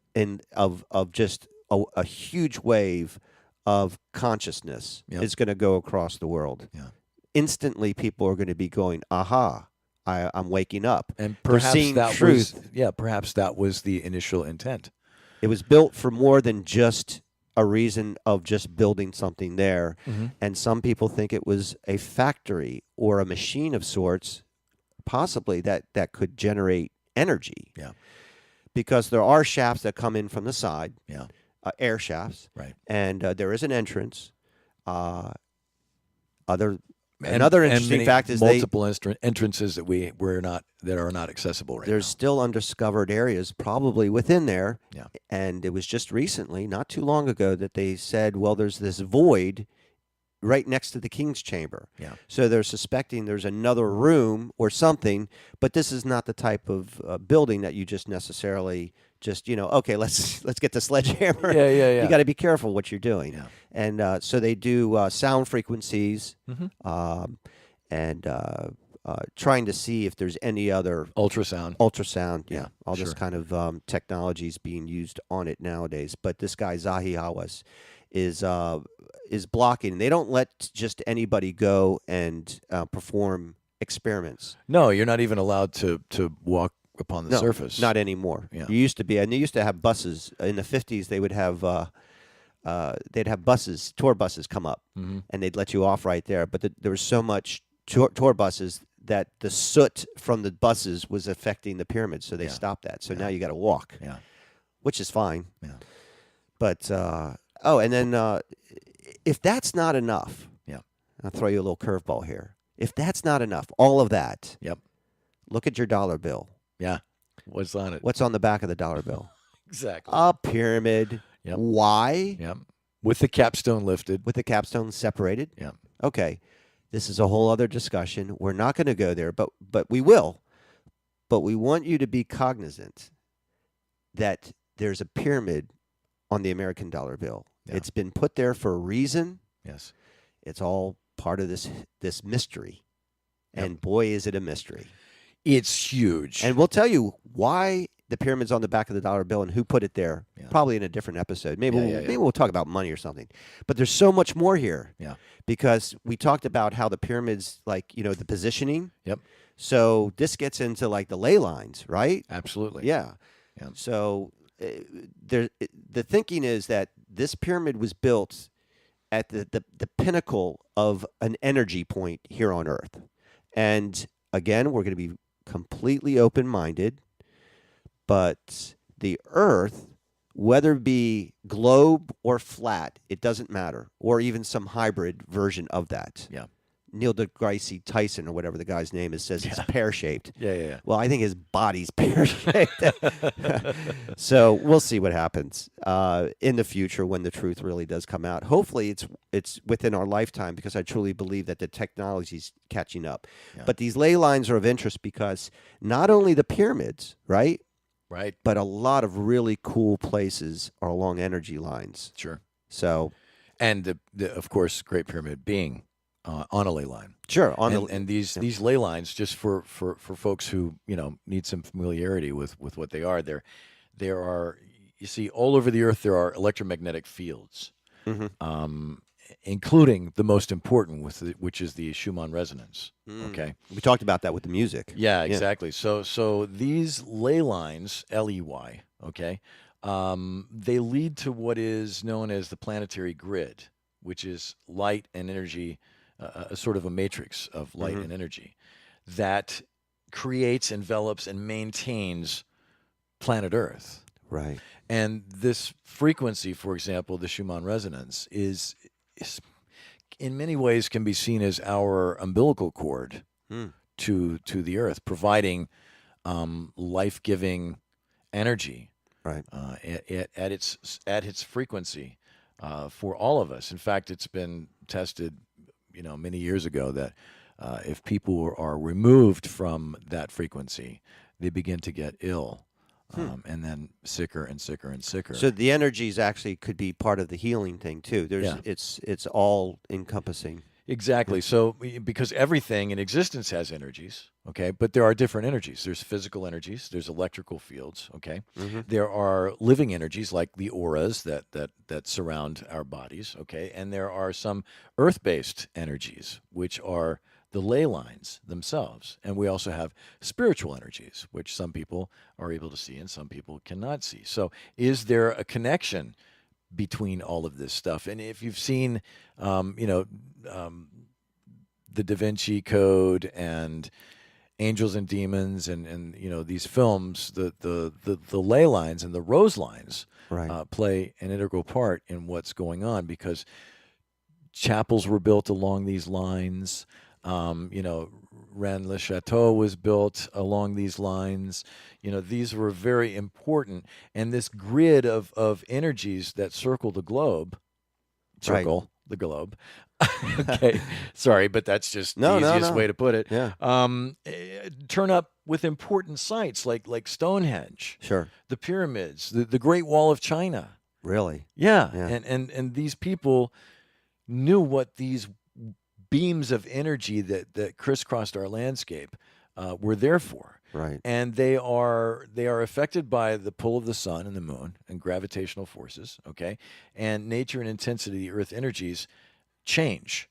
just a huge wave of consciousness is going to go across the world. Yeah. Instantly, people are going to be going, "Aha! I'm waking up." And They're perhaps seeing that truth. perhaps that was the initial intent. It was built for more than just a reason of just building something there. Mm-hmm. And some people think it was a factory or a machine of sorts, possibly that could generate energy. Yeah. Because there are shafts that come in from the side, air shafts, Right. and there is an entrance. And Another interesting many fact is multiple entrances that are not accessible right there's now. still undiscovered areas probably within there. Yeah. And it was just recently, not too long ago, that they said, well, there's this void right next to the king's chamber. Yeah. So they're suspecting there's another room or something, but this is not the type of building that you just necessarily just, okay, let's get the sledgehammer. Yeah. You got to be careful what you're doing. Yeah. And so they do sound frequencies and trying to see if there's any other ultrasound. Yeah, all this kind of technology is being used on it nowadays. But this guy Zahi Hawass is blocking. They don't let just anybody go and perform experiments. No, you're not even allowed to walk upon the surface. Not anymore. Yeah. You used to be, and they used to have buses in the 50s. They would have they'd have buses, tour buses, come up, and they'd let you off right there. But there was so much tour buses that the soot from the buses was affecting the pyramids, so they stopped that. So now you got to walk, which is fine. Yeah. But and then if that's not enough, I'll throw you a little curveball here. If that's not enough, all of that, look at your dollar bill. Yeah. What's on it? What's on the back of the dollar bill? Exactly. A pyramid. Yep. Why? Yep. With the capstone lifted. With the capstone separated? Yeah. Okay. This is a whole other discussion. We're not going to go there, but we will. But we want you to be cognizant that there's a pyramid on the American dollar bill. Yeah. It's been put there for a reason. Yes. It's all part of this mystery. Yep. And boy, is it a mystery. It's huge. And we'll tell you why the pyramid's on the back of the dollar bill and who put it there, probably in a different episode. Maybe we'll talk about money or something. But there's so much more here. Yeah. Because we talked about how the pyramids, like, the positioning. Yep. So this gets into, like, the ley lines, right? Absolutely. Yeah. So the thinking is that this pyramid was built at the pinnacle of an energy point here on Earth. And, again, we're going to be completely open-minded. But the Earth, whether it be globe or flat, it doesn't matter, or even some hybrid version of that. Yeah. Neil deGrasse Tyson, or whatever the guy's name is, says it's pear-shaped. Yeah. Well, I think his body's pear-shaped. So we'll see what happens in the future when the truth really does come out. Hopefully it's within our lifetime, because I truly believe that the technology's catching up. Yeah. But these ley lines are of interest because not only the pyramids, right? Right. But a lot of really cool places are along energy lines. Sure. So, And of course, Great Pyramid being on a ley line. sure. And these ley lines, just for folks who need some familiarity with what they are, there are, you see, all over the Earth there are electromagnetic fields, including the most important, which is the Schumann resonance. Okay. We talked about that with the music. Yeah, exactly. So these ley lines, LEY, okay, they lead to what is known as the planetary grid, which is light and energy, a sort of a matrix of light and energy that creates, envelops, and maintains planet Earth. Right. And this frequency, for example, the Schumann resonance, is in many ways can be seen as our umbilical cord to the Earth, providing life-giving energy Right. at its frequency for all of us. In fact, it's been tested, many years ago that if people are removed from that frequency, they begin to get ill. And then sicker and sicker and sicker. So the energies actually could be part of the healing thing too. Yeah. It's all encompassing. Exactly. So because everything in existence has energies, okay, but there are different energies. There's physical energies. There's electrical fields, okay. There are living energies like the auras that surround our bodies, okay, and there are some earth-based energies, which are the ley lines themselves. And we also have spiritual energies, which some people are able to see and some people cannot see. So is there a connection between all of this stuff? And if you've seen, the Da Vinci Code and Angels and Demons and these films, the ley lines and the rose lines play an integral part in what's going on, because chapels were built along these lines. Rennes-le-Chateau was built along these lines. These were very important. And this grid of energies that circle the globe, the globe. Okay, sorry, but that's just the easiest way to put it. Yeah. Turn up with important sites like Stonehenge, Sure. the pyramids, the Great Wall of China. Really? Yeah. Yeah. And these people knew what these beams of energy that crisscrossed our landscape were there for. Right. And they are affected by the pull of the sun and the moon and gravitational forces, okay? And nature and intensity, the earth energies change.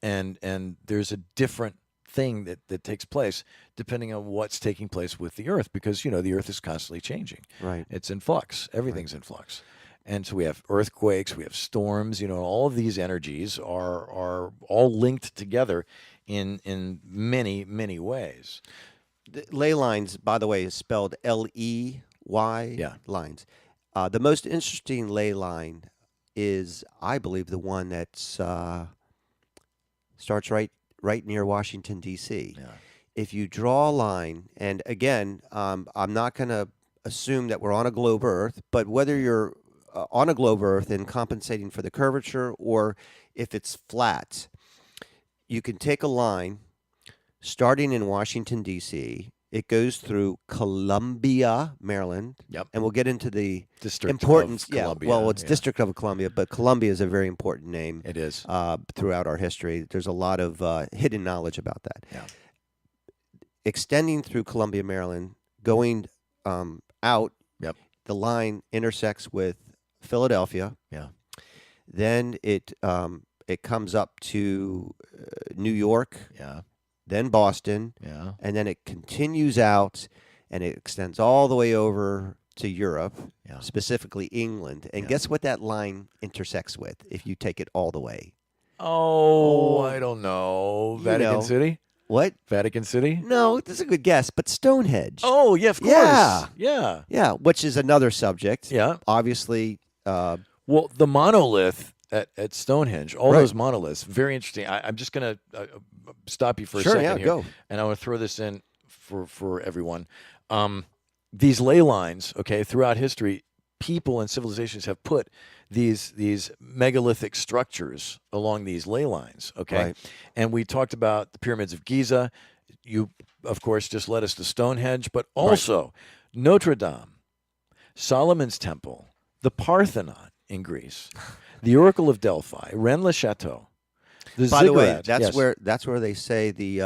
And there's a different thing that takes place depending on what's taking place with the earth, because the earth is constantly changing. Right. It's in flux. Everything's in flux. And so we have earthquakes, we have storms, all of these energies are all linked together in many, many ways. The ley lines, by the way, is spelled Ley lines. The most interesting ley line is, I believe, the one that starts right near Washington, D.C. Yeah. If you draw a line, and again, I'm not going to assume that we're on a globe Earth, but whether you're on a globe Earth and compensating for the curvature, or if it's flat, you can take a line starting in Washington, D.C. It goes through Columbia, Maryland. Yep. And we'll get into the District importance. of Columbia. Well, it's District of Columbia, but Columbia is a very important name. It is. Throughout our history. There's a lot of hidden knowledge about that. Yeah. Extending through Columbia, Maryland, going out, Yep. the line intersects with Philadelphia. Yeah. Then it comes up to New York. Yeah. Then Boston. Yeah. And then it continues out, and it extends all the way over to Europe, specifically England. And guess what that line intersects with if you take it all the way? Oh, I don't know. Vatican City? What? Vatican City? No, that's a good guess, but Stonehenge. Oh, yeah, of course. Yeah. Yeah, which is another subject. Yeah. Obviously. Well, the monolith at Stonehenge, all those monoliths, very interesting. I'm just going to stop you for a second here. Go. And I want to throw this in for everyone. These ley lines, okay, throughout history, people and civilizations have put these megalithic structures along these ley lines, okay? Right. And we talked about the pyramids of Giza. You, of course, just led us to Stonehenge, but also Notre Dame, Solomon's Temple, the Parthenon in Greece, The Oracle of Delphi, Rennes-le-Château. By the way, Ziggurat, that's where they say the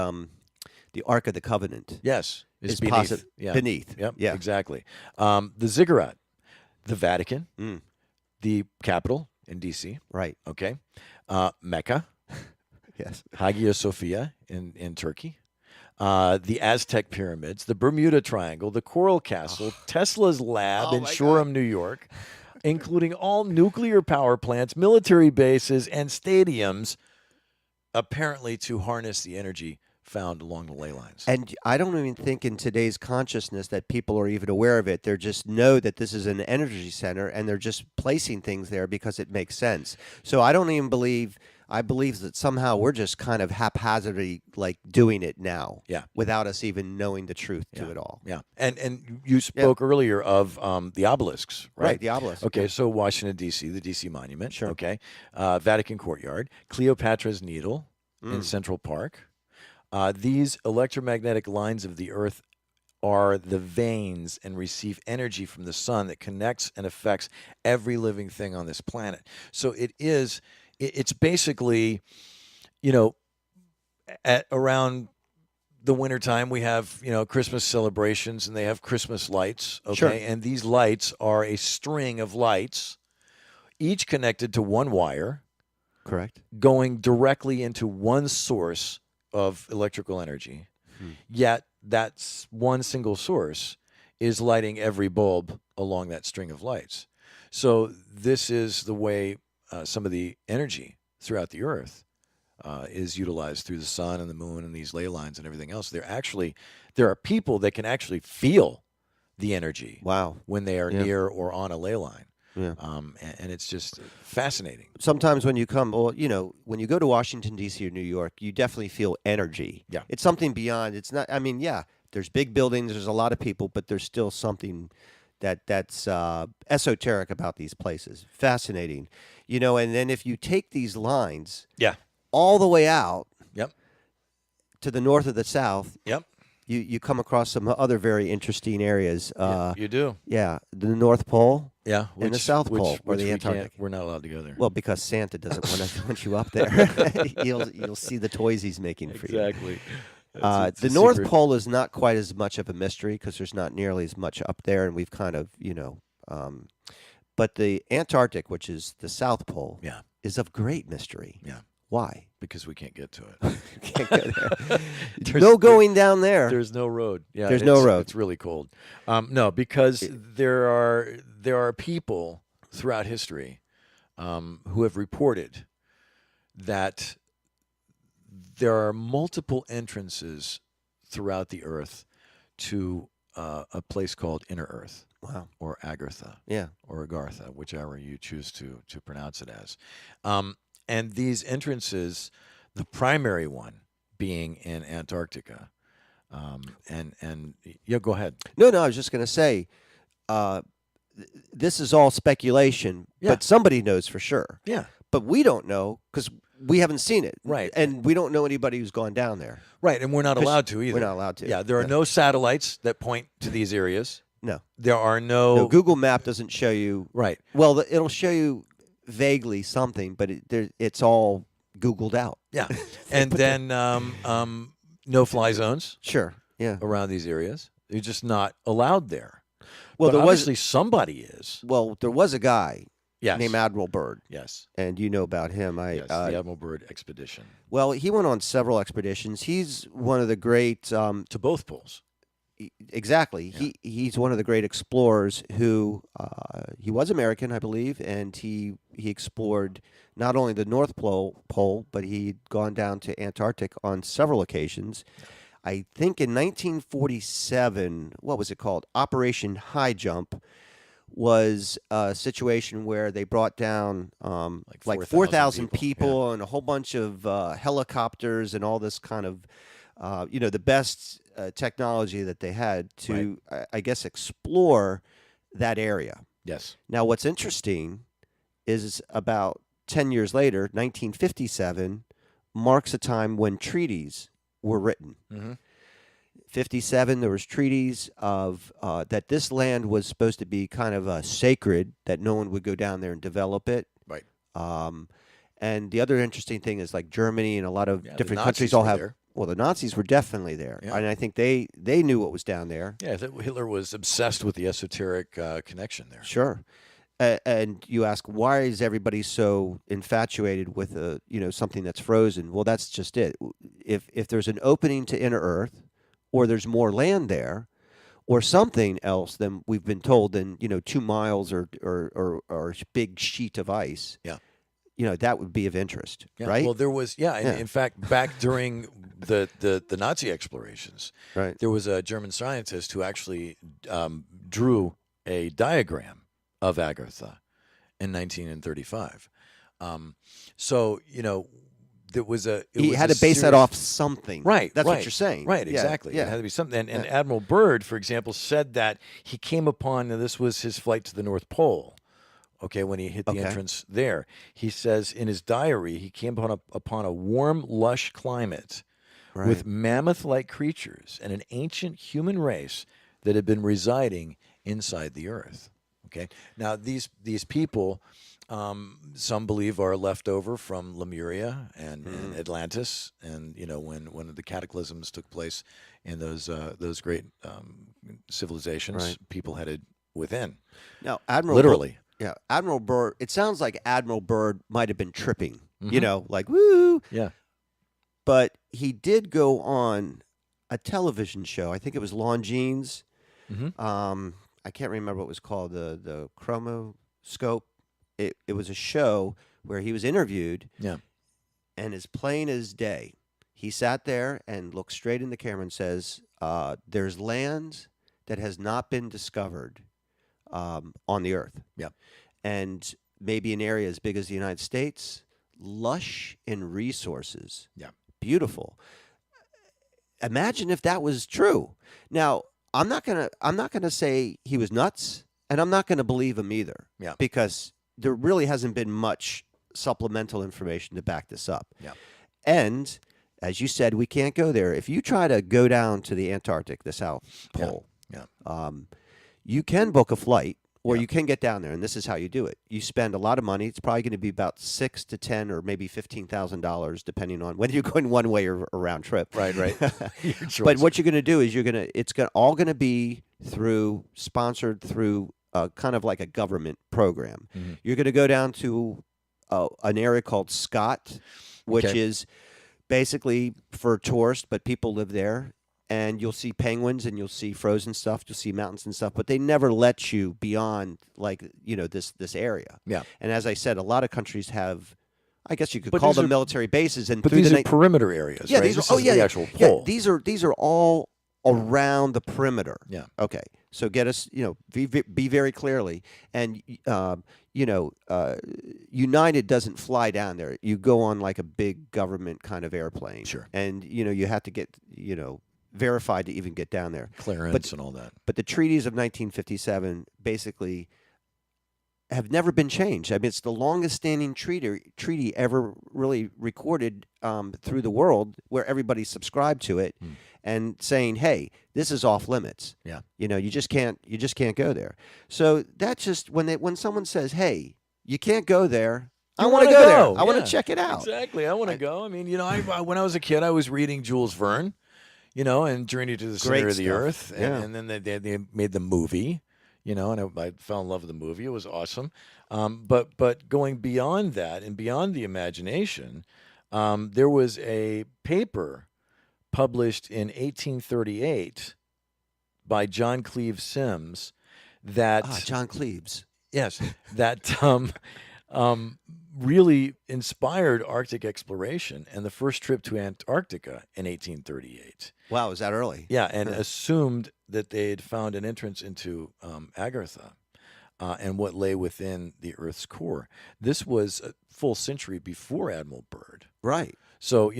Ark of the Covenant yes, is beneath. beneath. Yep, Yeah. exactly. The Ziggurat, the Vatican, Mm. the capital in D.C., Right. okay, Mecca, Yes. Hagia Sophia in Turkey, the Aztec pyramids, the Bermuda Triangle, the Coral Castle, Tesla's lab Oh in my Shoreham, New York, including all nuclear power plants, military bases, and stadiums, apparently to harness the energy found along the ley lines. And I don't even think in today's consciousness that people are even aware of it. They just know that this is an energy center, and they're just placing things there because it makes sense. So I don't even believe. I believe that somehow we're just kind of haphazardly like doing it now, Yeah. without us even knowing the truth to Yeah. it all. Yeah, and you spoke earlier of the obelisks, right? Right, the obelisk. Okay, so Washington, D.C., the D.C. Monument. Sure. Okay, Vatican Courtyard, Cleopatra's Needle in Central Park. These electromagnetic lines of the Earth are the veins and receive energy from the sun that connects and affects every living thing on this planet. So it's basically, at around the wintertime, we have, Christmas celebrations, and they have Christmas lights, okay? Sure. And these lights are a string of lights, each connected to one wire, Correct. going directly into one source of electrical energy. Yet that's one single source is lighting every bulb along that string of lights. So this is the way some of the energy throughout the Earth is utilized through the sun and the moon and these ley lines and everything else. There are people that can actually feel the energy. Wow. When they are near or on a ley line. Yeah. And it's just fascinating. Sometimes when you come, when you go to Washington, D.C. or New York, you definitely feel energy. Yeah. It's something beyond. It's not, there's big buildings, there's a lot of people, but there's still something that's esoteric about these places. Fascinating. And then if you take these lines all the way out to the north or the south, you come across some other very interesting areas. You do. Yeah, the North Pole. Yeah, and the South Pole, or the Antarctic. We're not allowed to go there. Well, because Santa doesn't want you up there. You'll see the toys he's making for you. Exactly. The North Pole is not quite as much of a mystery because there's not nearly as much up there, and we've kind of, but the Antarctic, which is the South Pole, is of great mystery. Yeah. Why? Because we can't get to it. Can't go there. No going down there. There's no road. Yeah, there's no road. It's really cold. No, because there are people throughout history who have reported that there are multiple entrances throughout the Earth to a place called Inner Earth. Wow. Or Agartha. Yeah. Or Agartha, whichever you choose to pronounce it as. And these entrances, the primary one being in Antarctica. And go ahead. No, I was just going to say, this is all speculation, but somebody knows for sure. Yeah. But we don't know because we haven't seen it. Right. And we don't know anybody who's gone down there. Right, and we're not allowed to either. We're not allowed to. Yeah, there are no satellites that point to these areas. No. There are no Google Map doesn't show you. Right. Well, it'll show you vaguely something, but it's all Googled out. Yeah. And then no-fly zones. Sure. Yeah. Around these areas. You're just not allowed there. Well, but obviously somebody is. Well, there was a guy named Admiral Byrd. Yes. And you know about him. Yes, the Admiral Byrd expedition. Well, he went on several expeditions. He's one of the great... to both poles. Exactly. Yeah. He's one of the great explorers who... he was American, I believe, and he explored not only the North Pole, but he'd gone down to Antarctic on several occasions. I think in 1947, what was it called? Operation High Jump was a situation where they brought down like 4,000 people and a whole bunch of helicopters and all this kind of, the best technology that they had to, I guess, explore that area. Yes. Now, what's interesting is about 10 years later, 1957, marks a time when treaties were written. Mm-hmm. 57, there was treaties of that this land was supposed to be kind of sacred, that no one would go down there and develop it. Right. And the other interesting thing is like Germany and a lot of Yeah, the different Nazis countries all were have. there. Well, the Nazis were definitely there, Yeah. and I think they knew what was down there. Yeah, Hitler was obsessed with the esoteric connection there. Sure. And you ask, why is everybody so infatuated with something that's frozen? Well, that's just it. If there's an opening to inner Earth, or there's more land there, or something else than we've been told than 2 miles or a big sheet of ice, Yeah. That would be of interest, Yeah. right? Well, there was, in fact, back during the Nazi explorations, Right. there was a German scientist who actually drew a diagram of Agartha in 1935. So, there was He had to base that off something. Right. That's right, what you're saying. Right, Yeah, exactly. Yeah. It had to be something. And Admiral Byrd, for example, said that he came upon, and this was his flight to the North Pole, okay, when he hit the entrance there. He says in his diary, he came upon a warm, lush climate with mammoth-like creatures and an ancient human race that had been residing inside the Earth. Okay. Now these people, some believe are left over from Lemuria and Atlantis, and when the cataclysms took place in those great civilizations, people headed within. Now, Admiral literally. Admiral Byrd. It sounds like Admiral Byrd might have been tripping. Like woo. Yeah. But he did go on a television show. I think it was Longines. I can't remember what it was called. The Chromoscope. It was a show where he was interviewed. Yeah. And as plain as day, he sat there and looked straight in the camera and says, "There's land that has not been discovered on the Earth. Yeah. And maybe an area as big as the United States, lush in resources. Yeah. Beautiful. Imagine if that was true. Now, I'm not gonna say he was nuts, and I'm not gonna believe him either. Yeah. Because there really hasn't been much supplemental information to back this up. Yeah. And as you said, we can't go there. If you try to go down to the Antarctic, the South Pole, you can book a flight, or you can get down there, and this is how you do it. You spend a lot of money. It's probably going to be about $6,000 to $10,000 or maybe $15,000, depending on whether you're going one way or a round trip. Right. But what you're going to do is it's all going to be sponsored through kind of like a government program. Mm-hmm. You're going to go down to an area called Scott, which is basically for tourists, but people live there. And you'll see penguins, and you'll see frozen stuff. You'll see mountains and stuff, but they never let you beyond this area. Yeah. And as I said, a lot of countries have, I guess you could But call these them are- military bases. And But through these the are perimeter areas, yeah, right? these This are is the actual pole. these are all around the perimeter. Yeah. Okay. So get us, be very clearly, and United doesn't fly down there. You go on like a big government kind of airplane. Sure. And you have to get verified to even get down there. Clearance and all that. But the treaties of 1957 basically have never been changed. I mean, it's the longest standing treaty ever really recorded through the world, where everybody subscribed to it and saying, "Hey, this is off limits." Yeah. You just can't go there. So that's just when someone says, "Hey, you can't go there." I want to go there. I want to check it out. Exactly. I want to go. I mean, when I was a kid, I was reading Jules Verne, and Journey to the Center of the stuff. Earth. And, Yeah. and then they made the movie, and I fell in love with the movie. It was awesome. But going beyond that and beyond the imagination, there was a paper published in 1838 by John Cleve Sims that John Cleves. Yes, that really inspired Arctic exploration and the first trip to Antarctica in 1838. Wow, is that early? Yeah, and assumed that they had found an entrance into Agartha and what lay within the Earth's core. This was a full century before Admiral Byrd. Right. So,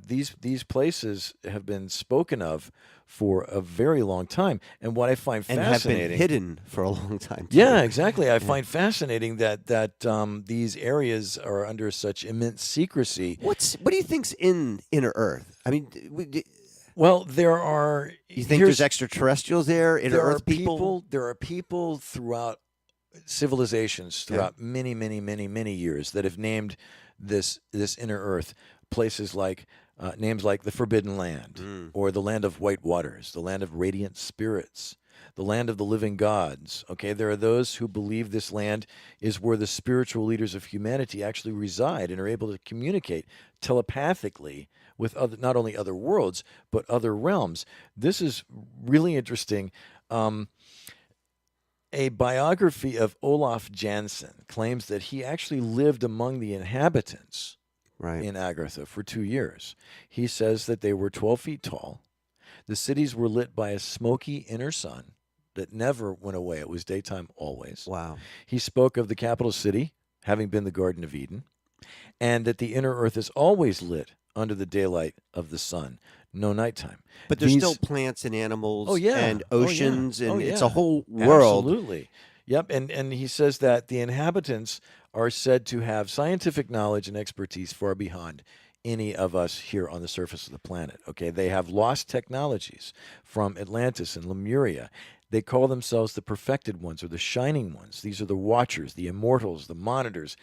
these places have been spoken of for a very long time. And what I find And fascinating... have been hidden for a long time, too. Yeah, exactly. I find fascinating that these areas are under such immense secrecy. What do you think's in inner Earth? I mean, Well, there are... you think there's extraterrestrials there, inner there Earth are people? There are people throughout civilizations throughout many, many, many, many years that have named this inner Earth places like names like the Forbidden Land, or the Land of White Waters, the Land of Radiant Spirits, the Land of the Living Gods. Okay, there are those who believe this land is where the spiritual leaders of humanity actually reside and are able to communicate telepathically with not only other worlds but other realms. This is really interesting. A biography of Olaf Jansen claims that he actually lived among the inhabitants in Agartha for 2 years. He says that they were 12 feet tall. The cities were lit by a smoky inner sun that never went away. It was daytime always. Wow. He spoke of the capital city having been the Garden of Eden, and that the inner Earth is always lit under the daylight of the sun, no nighttime. But there's still plants and animals and oceans, and it's a whole world. Absolutely. Yep, and he says that the inhabitants are said to have scientific knowledge and expertise far beyond any of us here on the surface of the planet. Okay, they have lost technologies from Atlantis and Lemuria. They call themselves the perfected ones, or the shining ones. These are the watchers, the immortals, the monitors.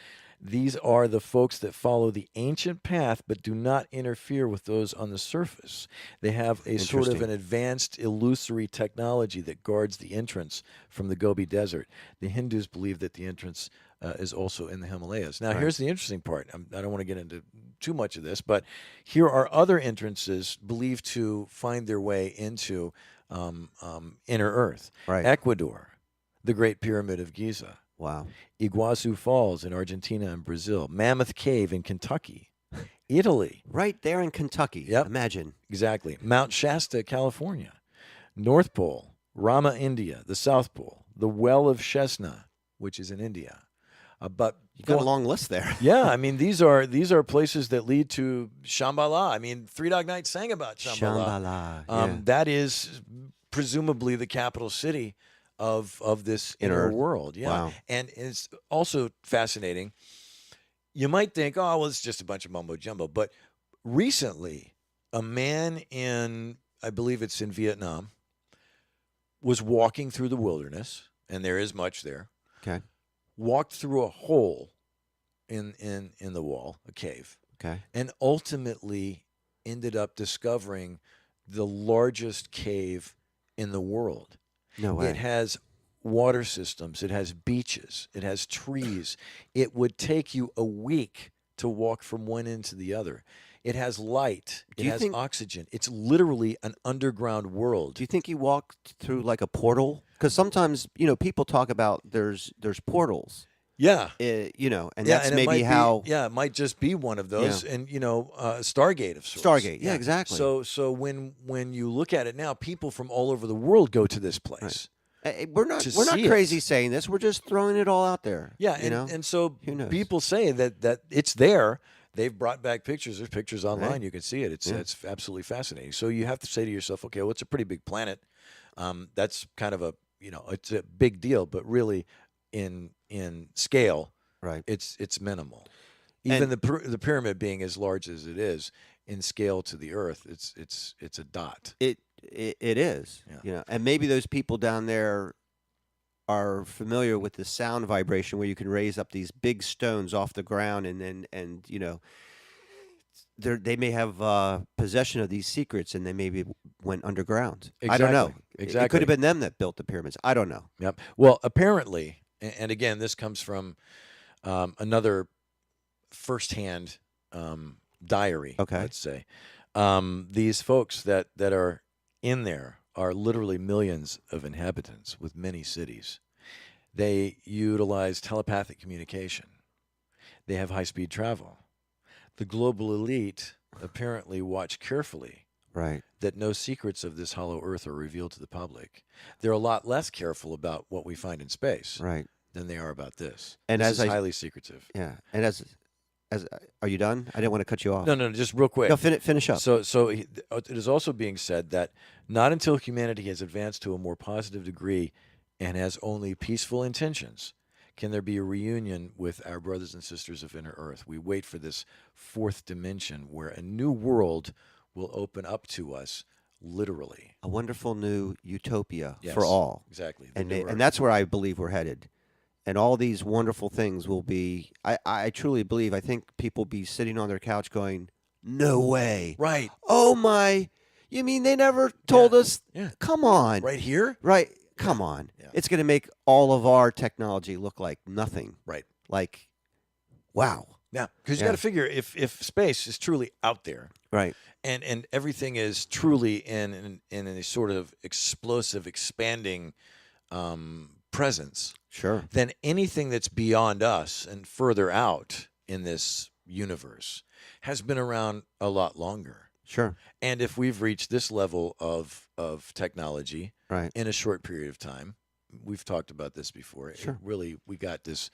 These are the folks that follow the ancient path but do not interfere with those on the surface. They have a sort of an advanced illusory technology that guards the entrance from the Gobi Desert. The Hindus believe that the entrance is also in the Himalayas. Now, here's the interesting part. I don't want to get into too much of this, but here are other entrances believed to find their way into inner Earth. Ecuador, the Great Pyramid of Giza. Wow. Iguazu Falls in Argentina and Brazil. Mammoth Cave in Kentucky. Italy. Right there in Kentucky. Yep. Imagine. Exactly. Mount Shasta, California. North Pole. Rama, India. The South Pole. The Well of Shesna, which is in India. But you got a long list there. Yeah, I mean, these are places that lead to Shambhala. I mean, Three Dog Night sang about Shambhala. Shambhala. That is presumably the capital city of this inner world. Yeah. Wow. And it's also fascinating. You might think, oh, well, it's just a bunch of mumbo jumbo. But recently, a man in, I believe it's in Vietnam, was walking through the wilderness, and there is much there. Okay. Walked through a hole in the wall, a cave. Okay. And ultimately ended up discovering the largest cave in the world. No way. It has water systems. It has beaches. It has trees. It would take you a week to walk from one end to the other. It has light. It has oxygen. It's literally an underground world. Do you think he walked through like a portal? Because sometimes, people talk about there's portals. Yeah. And that's maybe how. It might just be one of those. Yeah. And, Stargate of sorts. Stargate. Yeah, exactly. So when you look at it now, people from all over the world go to this place. Right. We're not crazy saying this. We're just throwing it all out there. Yeah. And so people say that it's there. They've brought back pictures. There's pictures online. Right. You can see it. It's absolutely fascinating. So you have to say to yourself, okay, well, it's a pretty big planet. That's kind of it's a big deal, but really in scale, right? It's minimal. Even the pyramid being as large as it is in scale to the Earth, it's a dot. It is. Yeah. And maybe those people down there are familiar with the sound vibration where you can raise up these big stones off the ground and they may have possession of these secrets and they maybe went underground. Exactly. I don't know. Exactly. It could have been them that built the pyramids. I don't know. Yep. Well, apparently, and again, this comes from another firsthand diary, let's say. These folks that are in there are literally millions of inhabitants with many cities. They utilize telepathic communication. They have high-speed travel. The global elite apparently watch carefully that no secrets of this hollow earth are revealed to the public. They're a lot less careful about what we find in space than they are about this. And this is highly secretive. Yeah. And as are you done? I didn't want to cut you off. No, just real quick. No, finish up. So it is also being said that not until humanity has advanced to a more positive degree and has only peaceful intentions can there be a reunion with our brothers and sisters of inner Earth. We wait for this fourth dimension where a new world will open up to us, literally. A wonderful new utopia for all. Exactly. And that's where I believe we're headed. and all these wonderful things will be. I truly believe. I think people be sitting on their couch going, "No way! Right. Oh my! You mean they never told us? Yeah. Come on! Right here? Right? Come on! Yeah. It's going to make all of our technology look like nothing. Right. Like, wow! Yeah. Because you Yeah. got to figure if space is truly out there, Right? and everything is truly in a sort of explosive, expanding presence, Sure. then anything that's beyond us and further out in this universe has been around a lot longer. Sure. And if we've reached this level of technology Right. in a short period of time, we've talked about this before. Sure. Really, we got this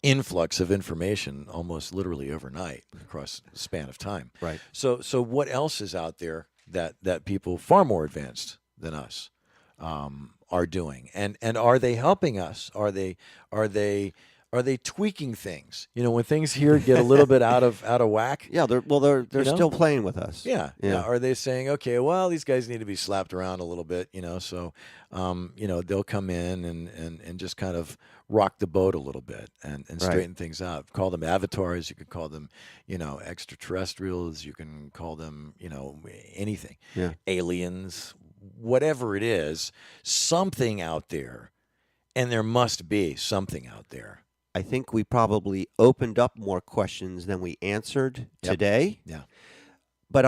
influx of information almost literally overnight across the span of time. Right. So what else is out there that people far more advanced than us are doing, and are they helping us? Are they tweaking things? When things here get a little bit out of whack. Yeah. They're still playing with us. Yeah. Yeah. Are they saying, okay, well, these guys need to be slapped around a little bit, so they'll come in and just kind of rock the boat a little bit and straighten things out. Call them avatars, you could call them, extraterrestrials, you can call them, anything. Yeah. Aliens, whatever it is, something out there, and there must be something out there. I think we probably opened up more questions than we answered today. Yeah. But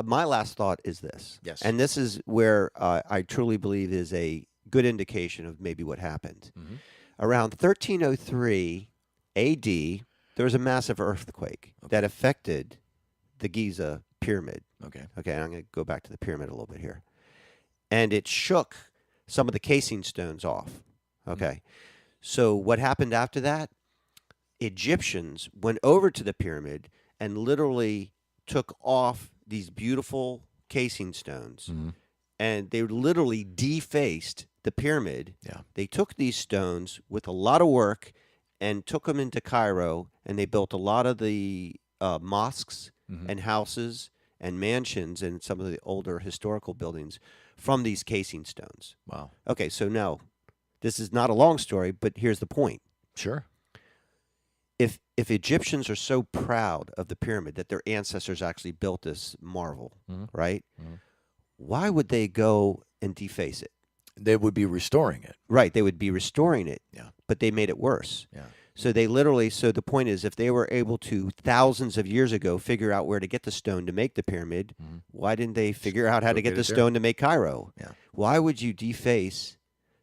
my last thought is this. Yes. And this is where I truly believe is a good indication of maybe what happened. Mm-hmm. Around 1303 AD, there was a massive earthquake that affected the Giza pyramid. Okay. Okay, I'm going to go back to the pyramid a little bit here. And it shook some of the casing stones off. Okay. So what happened after that? Egyptians went over to the pyramid and literally took off these beautiful casing stones. Mm-hmm. And they literally defaced the pyramid. Yeah. They took these stones with a lot of work and took them into Cairo, and they built a lot of the mosques and houses and mansions and some of the older historical buildings from these casing stones. Wow. Okay, so now, this is not a long story, but here's the point. Sure. If Egyptians are so proud of the pyramid that their ancestors actually built this marvel, right? Mm-hmm. Why would they go and deface it? They would be restoring it. Right, they would be restoring it. Yeah. But they made it worse. Yeah. So the point is, if they were able to thousands of years ago figure out where to get the stone to make the pyramid, why didn't they figure out how to get the stone to make Cairo? Yeah. Why would you deface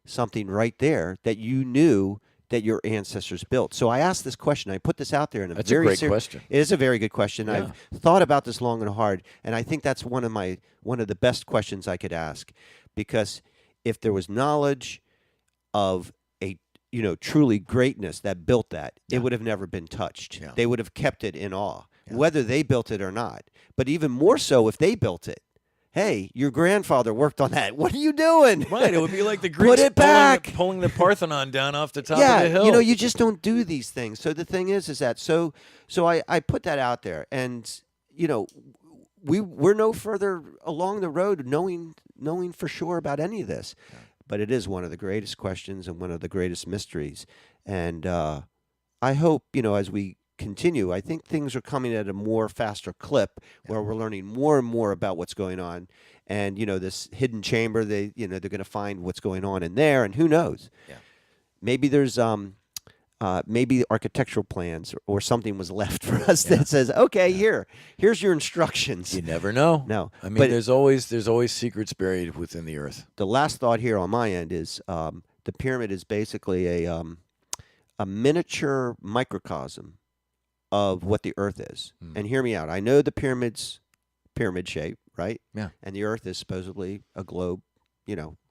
something right there that you knew that your ancestors built? So I asked this question. I put this out there in a That's very a great question. It is a very good question. Yeah. I've thought about this long and hard, and I think that's one of the best questions I could ask, because if there was knowledge of a truly greatness that built that, it would have never been touched. Yeah. They would have kept it in awe, whether they built it or not. But even more so if they built it. Hey, your grandfather worked on that. What are you doing? Right. It would be like the Greeks Put it back. pulling the Parthenon down off the top of the hill. You just don't do these things. So the thing is that so I put that out there, and we're no further along the road knowing for sure about any of this. Yeah. But it is one of the greatest questions and one of the greatest mysteries. And I hope, as we continue, I think things are coming at a more faster clip where we're learning more and more about what's going on. And, this hidden chamber, they're going to find what's going on in there, and who knows? Yeah. Maybe there's maybe architectural plans or something was left for us that says, okay, here's your instructions. You never know. No. I mean, there's always secrets buried within the earth. The last thought here on my end is the pyramid is basically a miniature microcosm of what the earth is. And hear me out. I know the pyramid's pyramid shape, right? Yeah. And the earth is supposedly a globe,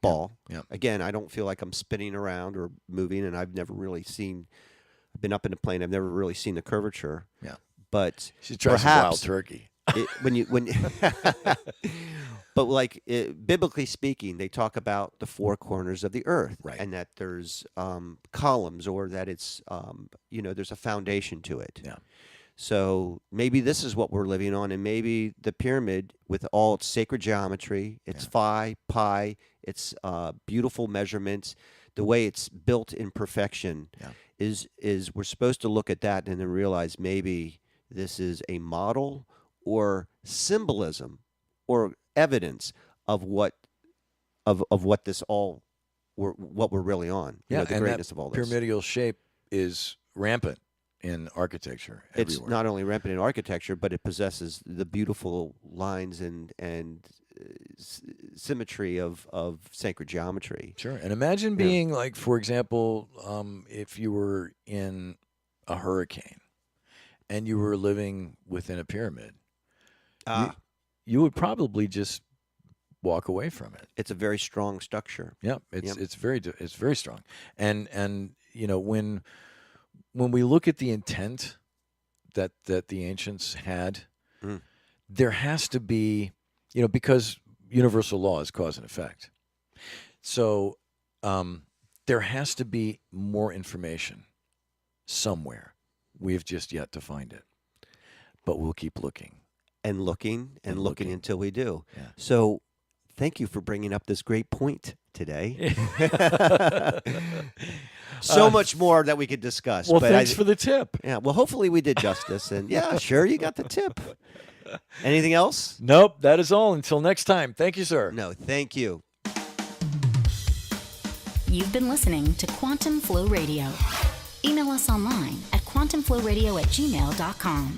ball. Yeah. Again, I don't feel like I'm spinning around or moving, and I've been up in a plane. I've never really seen the curvature. Yeah. But you should try some wild turkey. But biblically speaking, they talk about the four corners of the earth, right, and that there's columns, or that it's there's a foundation to it. Yeah. So maybe this is what we're living on, and maybe the pyramid, with all its sacred geometry, its phi, pi, its beautiful measurements, the way it's built in perfection, Yeah. is we're supposed to look at that and then realize maybe this is a model or symbolism or evidence of what this all what we're really on. You know, the and greatness that of all this. pyramidal shape is rampant in architecture It's everywhere. not only rampant in architecture, but it possesses the beautiful lines and symmetry of sacred geometry. Sure. And imagine being like, for example, if you were in a hurricane and you were living within a pyramid, you would probably just walk away from it. It's a very strong structure. Yeah, it's very strong. And you know, when we look at the intent that the ancients had, there has to be, you know, because universal law is cause and effect. So there has to be more information somewhere. We have just yet to find it. But we'll keep looking. And looking until we do. Yeah. So thank you for bringing up this great point today. So much more that we could discuss. Well, but thanks for the tip. Yeah, well, hopefully we did justice. And yeah, sure, you got the tip. Anything else? Nope, that is all. Until next time. Thank you, sir. No, thank you. You've been listening to Quantum Flow Radio. Email us online at quantumflowradio@gmail.com.